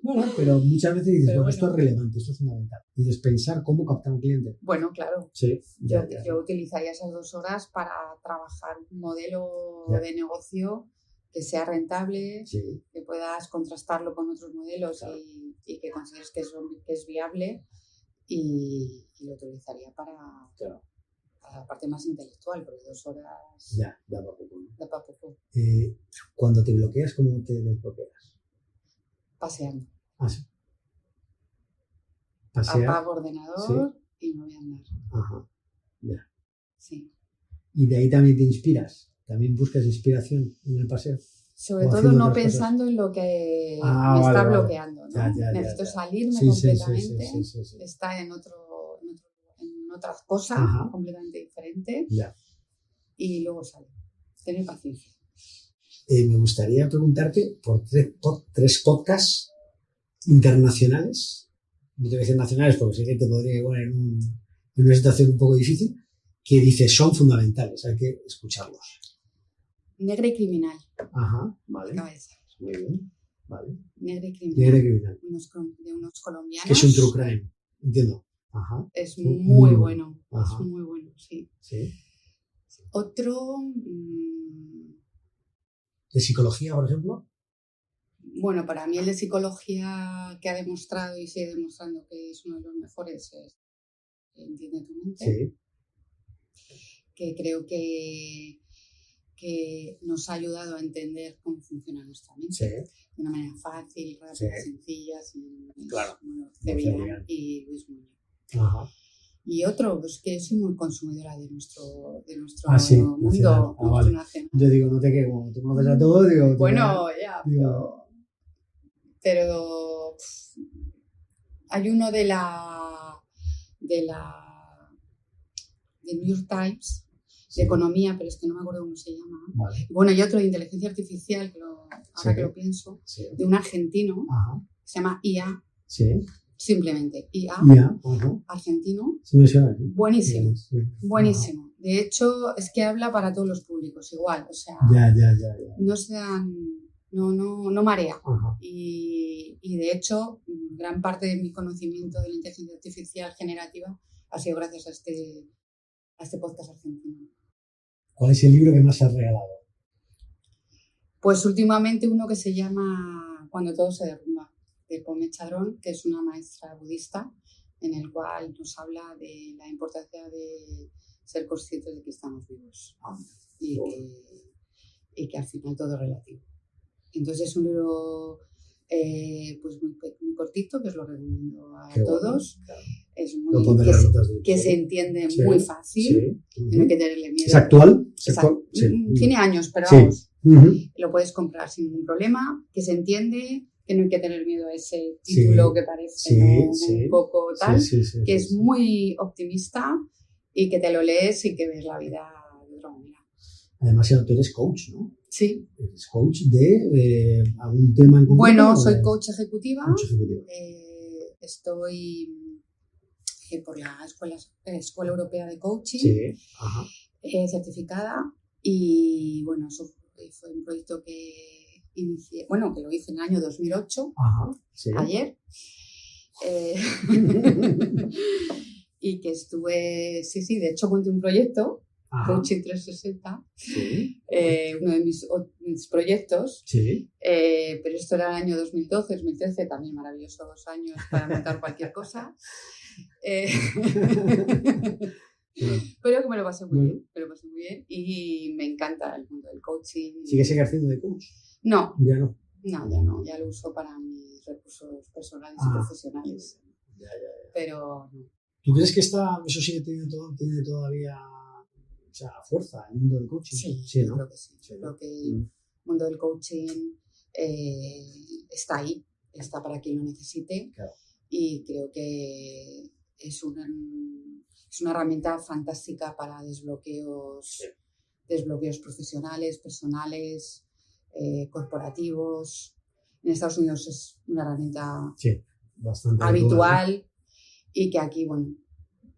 Bueno, pero muchas veces dices, esto es relevante, esto es fundamental. Y dices, pensar cómo captar un cliente. Bueno, claro. Sí. Yo utilizaría esas 2 horas para trabajar un modelo de negocio que sea rentable, que puedas contrastarlo con otros modelos y que consideres que es viable y lo utilizaría para la parte más intelectual, porque 2 horas... Da para poco. Da para poco. Cuando te bloqueas, ¿cómo te desbloqueas? Paseando. Sí. Pasear. Apago ordenador y me voy a andar. Ajá. Sí. ¿Y de ahí también te inspiras? ¿También buscas inspiración en el paseo? Sobre todo no pensando en lo que me está bloqueando, ¿no? Necesito salirme completamente, estar en otras cosas completamente diferentes y luego salir. Tener paciencia. Me gustaría preguntarte por 3 podcasts internacionales, no te voy a decir nacionales porque sé que te podría poner en una situación un poco difícil, que dices son fundamentales, hay que escucharlos. Negra y Criminal. Ajá, vale. Cabeza. Muy bien, vale. Negra y Criminal. Negra y Criminal. De unos colombianos. Que es un true crime, entiendo. Ajá. Es muy bueno. Ajá. Es muy bueno, sí. Sí. Otro... ¿De psicología, por ejemplo? Bueno, para mí el de psicología que ha demostrado y sigue demostrando que es uno de los mejores es Entiende tu mente. Sí. Que creo que nos ha ayudado a entender cómo funciona nuestra mente de una manera fácil, rápida, sencilla, claro. Cebrián y Luis Muñoz. Ajá. Y otro, pues que soy muy consumidora de nuestro mundo vale. nacional. Yo digo, no te quedo, tú conoces a todo, digo... Bueno, ya, pero pero hay uno de New York Times, de economía, pero es que no me acuerdo cómo se llama. Vale. Bueno, y otro de inteligencia artificial, ahora que lo pienso, de un argentino, que se llama IA. Sí. Simplemente IA. Argentino. Sí, me suena. Buenísimo. Sí. Buenísimo. De hecho, es que habla para todos los públicos igual. O sea, Ya. no marea. Ajá. Y de hecho, gran parte de mi conocimiento de la inteligencia artificial generativa ha sido gracias a este podcast argentino. ¿Cuál es el libro que más has regalado? Pues últimamente uno que se llama Cuando todo se derrumba, de Pomé Chadron, que es una maestra budista, en el cual nos habla de la importancia de ser conscientes de que estamos vivos y que al final todo es relativo. Entonces es un libro pues muy cortito, que os lo recomiendo a todos. Bueno, claro. Es muy que se entiende muy fácil, que no hay que tenerle miedo. ¿Es actual? Tiene años, pero vamos, lo puedes comprar sin ningún problema, que se entiende, que no hay que tener miedo a ese título que parece un poco tal, que es muy optimista y que te lo lees y que ves la vida de otra manera. Además, tú eres coach, ¿no? Sí. ¿Eres coach de algún tema en concreto? Bueno, soy coach ejecutiva. Estoy por la Escuela Europea de Coaching, certificada, y bueno, eso fue un proyecto que inicié, que lo hice en el año 2008, ayer, y que estuve, de hecho monté un proyecto, Coaching 360, uno de mis proyectos, pero esto era el año 2012, 2013, también maravillosos años para montar cualquier cosa. Pero que me lo pasé muy bien y me encanta el mundo del coaching. ¿Sigues ejerciendo de coach? No. Ya no. No, ya lo uso para mis recursos personales y profesionales. Ya. Pero no. ¿Tú crees que eso sigue tiene todavía fuerza el mundo del coaching? Sí, ¿no? Creo que sí. Creo que el mundo del coaching está ahí, está para quien lo necesite. Claro. Y creo que es una herramienta fantástica para desbloqueos profesionales, personales, corporativos. En Estados Unidos es una herramienta bastante habitual y que aquí,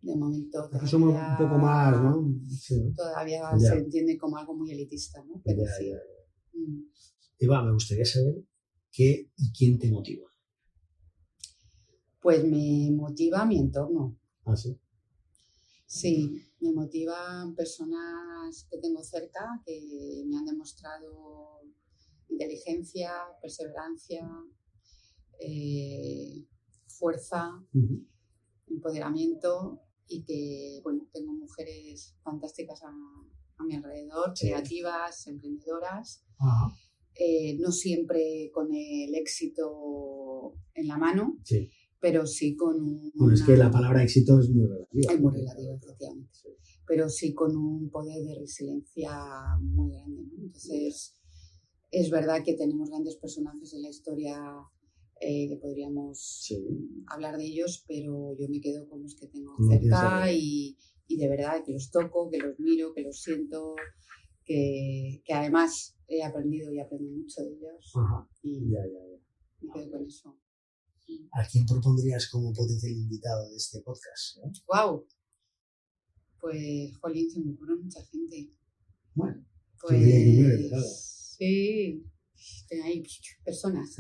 de momento aquí somos un poco más, ¿no? Todavía se entiende como algo muy elitista, ¿no? Pero Eva, me gustaría saber qué y quién te motiva. Pues me motiva mi entorno. ¿Ah, sí? Sí, me motivan personas que tengo cerca que me han demostrado inteligencia, perseverancia, fuerza, empoderamiento y que, tengo mujeres fantásticas a mi alrededor, creativas, emprendedoras. No siempre con el éxito en la mano. Sí. Pero sí con es que la palabra éxito es muy relativa. Es muy relativa, efectivamente. Sí. Pero sí con un poder de resiliencia muy grande, ¿no? Entonces, es verdad que tenemos grandes personajes en la historia que podríamos hablar de ellos, pero yo me quedo con los que tengo cerca y de verdad que los toco, que los miro, que los siento, que además he aprendido y aprendo mucho de ellos. Y me quedo con eso. ¿A quién propondrías como potencial invitado de este podcast? ¡Wow! Pues, jolín, se me ocurre mucha gente. Bueno, sí, tengo ahí personas.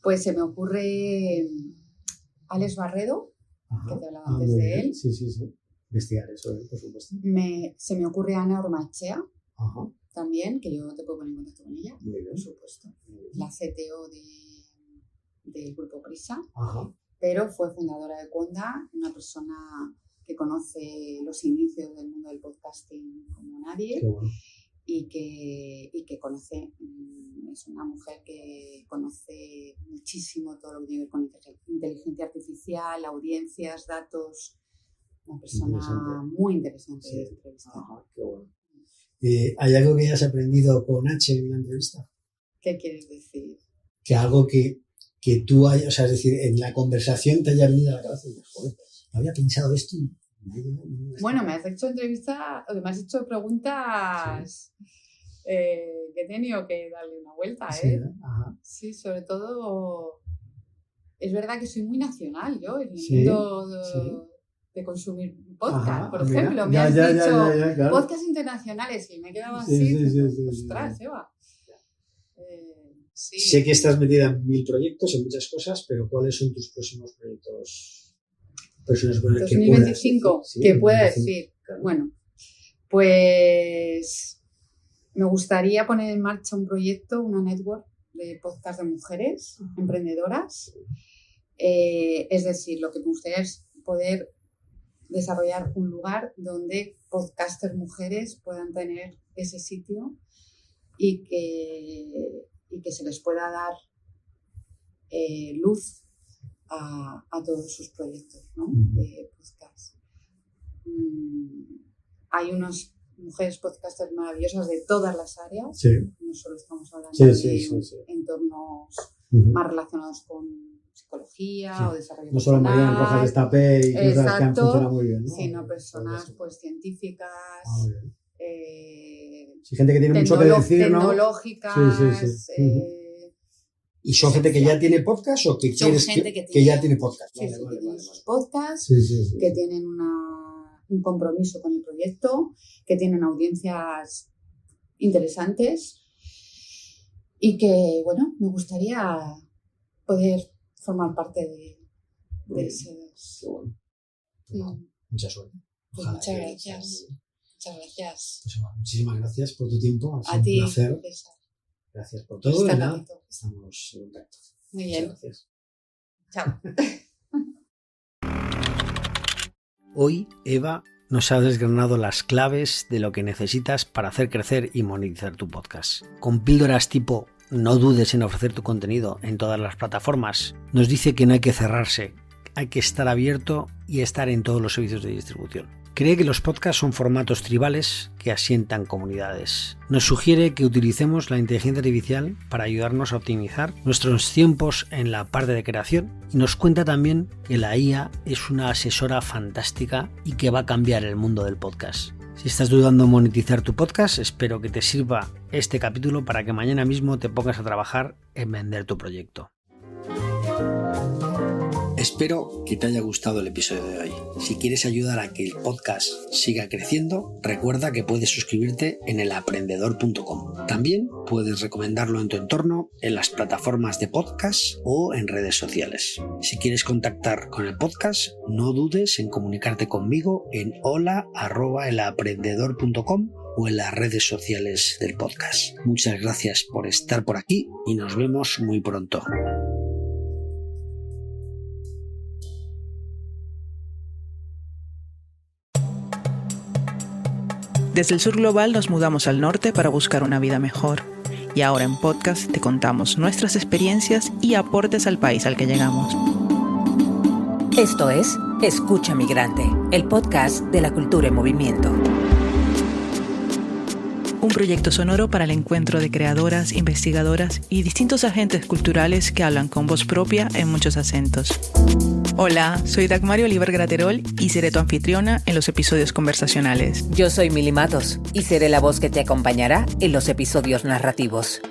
Pues se me ocurre Alex Barredo, que te hablaba antes de él. Sí. Investigar eso, por supuesto. Se me ocurre Ana Ormachea, también, que yo te puedo poner en contacto con ella, por supuesto. La CTO del grupo Prisa, pero fue fundadora de Conda, una persona que conoce los inicios del mundo del podcasting como nadie. Qué bueno. Y que conoce, es una mujer que conoce muchísimo todo lo que tiene que ver con inteligencia artificial, audiencias, datos, una persona muy interesante de entrevista. Qué bueno. ¿Hay algo que hayas aprendido con H en la entrevista? ¿Qué quieres decir? que algo que tú hayas, o sea, es decir, en la conversación te haya venido a la cabeza y dices, joder, no había pensado esto. Bueno, me has hecho entrevista, me has hecho preguntas que he tenido que darle una vuelta, ¿eh? Sí, ajá. Sí, sobre todo, es verdad que soy muy nacional yo, en el Sí, mundo de consumir podcast, ajá, por mira, ejemplo. Me ya, has ya, dicho claro. podcasts internacionales y me he quedado Sí, así, sí, ostras, sí. Eva. Sí. Sé que estás metida en 1000 proyectos, en muchas cosas, pero ¿cuáles son tus próximos proyectos? 2025, ¿qué pueda decir? Bueno, pues me gustaría poner en marcha un proyecto, una network de podcast de mujeres emprendedoras. Es decir, lo que me gustaría es poder desarrollar un lugar donde podcasters mujeres puedan tener ese sitio y que se les pueda dar luz a todos sus proyectos, ¿no? De podcast. Hay unas mujeres podcasters maravillosas de todas las áreas, sí. No solo estamos hablando sí. entornos más relacionados con psicología o desarrollo no solo Marian Rojas de Estapé y cosas que han funcionado muy bien, ¿no? Sino personas pues científicas, sí, gente que tiene mucho que decir, ¿no? Tecnológicas. ¿Y son gente que ya tiene podcast o que quieres que ya tiene podcast? Sí, vale, que tienen vale. sus podcasts, Sí. que tienen un compromiso con el proyecto, que tienen audiencias interesantes y que, bueno, me gustaría poder formar parte de ese. Qué bueno. Sí. Mucha suerte. Pues muchas gracias. Muchas gracias. Pues, muchísimas gracias por tu tiempo. A ti, un placer. César. Gracias por todo. Está Y nada, bonito. estamos en contacto. Muy bien. Muchas gracias. Chao. Hoy, Eva nos ha desgranado las claves de lo que necesitas para hacer crecer y monetizar tu podcast. Con píldoras tipo no dudes en ofrecer tu contenido en todas las plataformas, nos dice que no hay que cerrarse, hay que estar abierto y estar en todos los servicios de distribución. Cree que los podcasts son formatos tribales que asientan comunidades. Nos sugiere que utilicemos la inteligencia artificial para ayudarnos a optimizar nuestros tiempos en la parte de creación y nos cuenta también que la IA es una asesora fantástica y que va a cambiar el mundo del podcast. Si estás dudando en monetizar tu podcast, espero que te sirva este capítulo para que mañana mismo te pongas a trabajar en vender tu proyecto. Espero que te haya gustado el episodio de hoy. Si quieres ayudar a que el podcast siga creciendo, recuerda que puedes suscribirte en elaprendedor.com. También puedes recomendarlo en tu entorno, en las plataformas de podcast o en redes sociales. Si quieres contactar con el podcast, no dudes en comunicarte conmigo en hola@elaprendedor.com o en las redes sociales del podcast. Muchas gracias por estar por aquí y nos vemos muy pronto. Desde el sur global nos mudamos al norte para buscar una vida mejor. Y ahora en podcast te contamos nuestras experiencias y aportes al país al que llegamos. Esto es Escucha Migrante, el podcast de la cultura en movimiento. Un proyecto sonoro para el encuentro de creadoras, investigadoras y distintos agentes culturales que hablan con voz propia en muchos acentos. Hola, soy Dagmario Oliver Graterol y seré tu anfitriona en los episodios conversacionales. Yo soy Mili Matos y seré la voz que te acompañará en los episodios narrativos.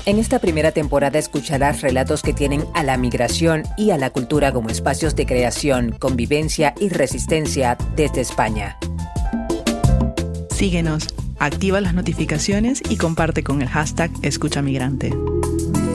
En esta primera temporada escucharás relatos que tienen a la migración y a la cultura como espacios de creación, convivencia y resistencia desde España. Síguenos, activa las notificaciones y comparte con el hashtag Escucha Migrante.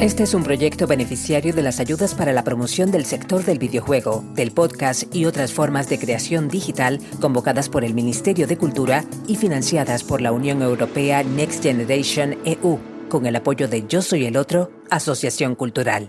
Este es un proyecto beneficiario de las ayudas para la promoción del sector del videojuego, del podcast y otras formas de creación digital convocadas por el Ministerio de Cultura y financiadas por la Unión Europea Next Generation EU, con el apoyo de Yo Soy el Otro, Asociación Cultural.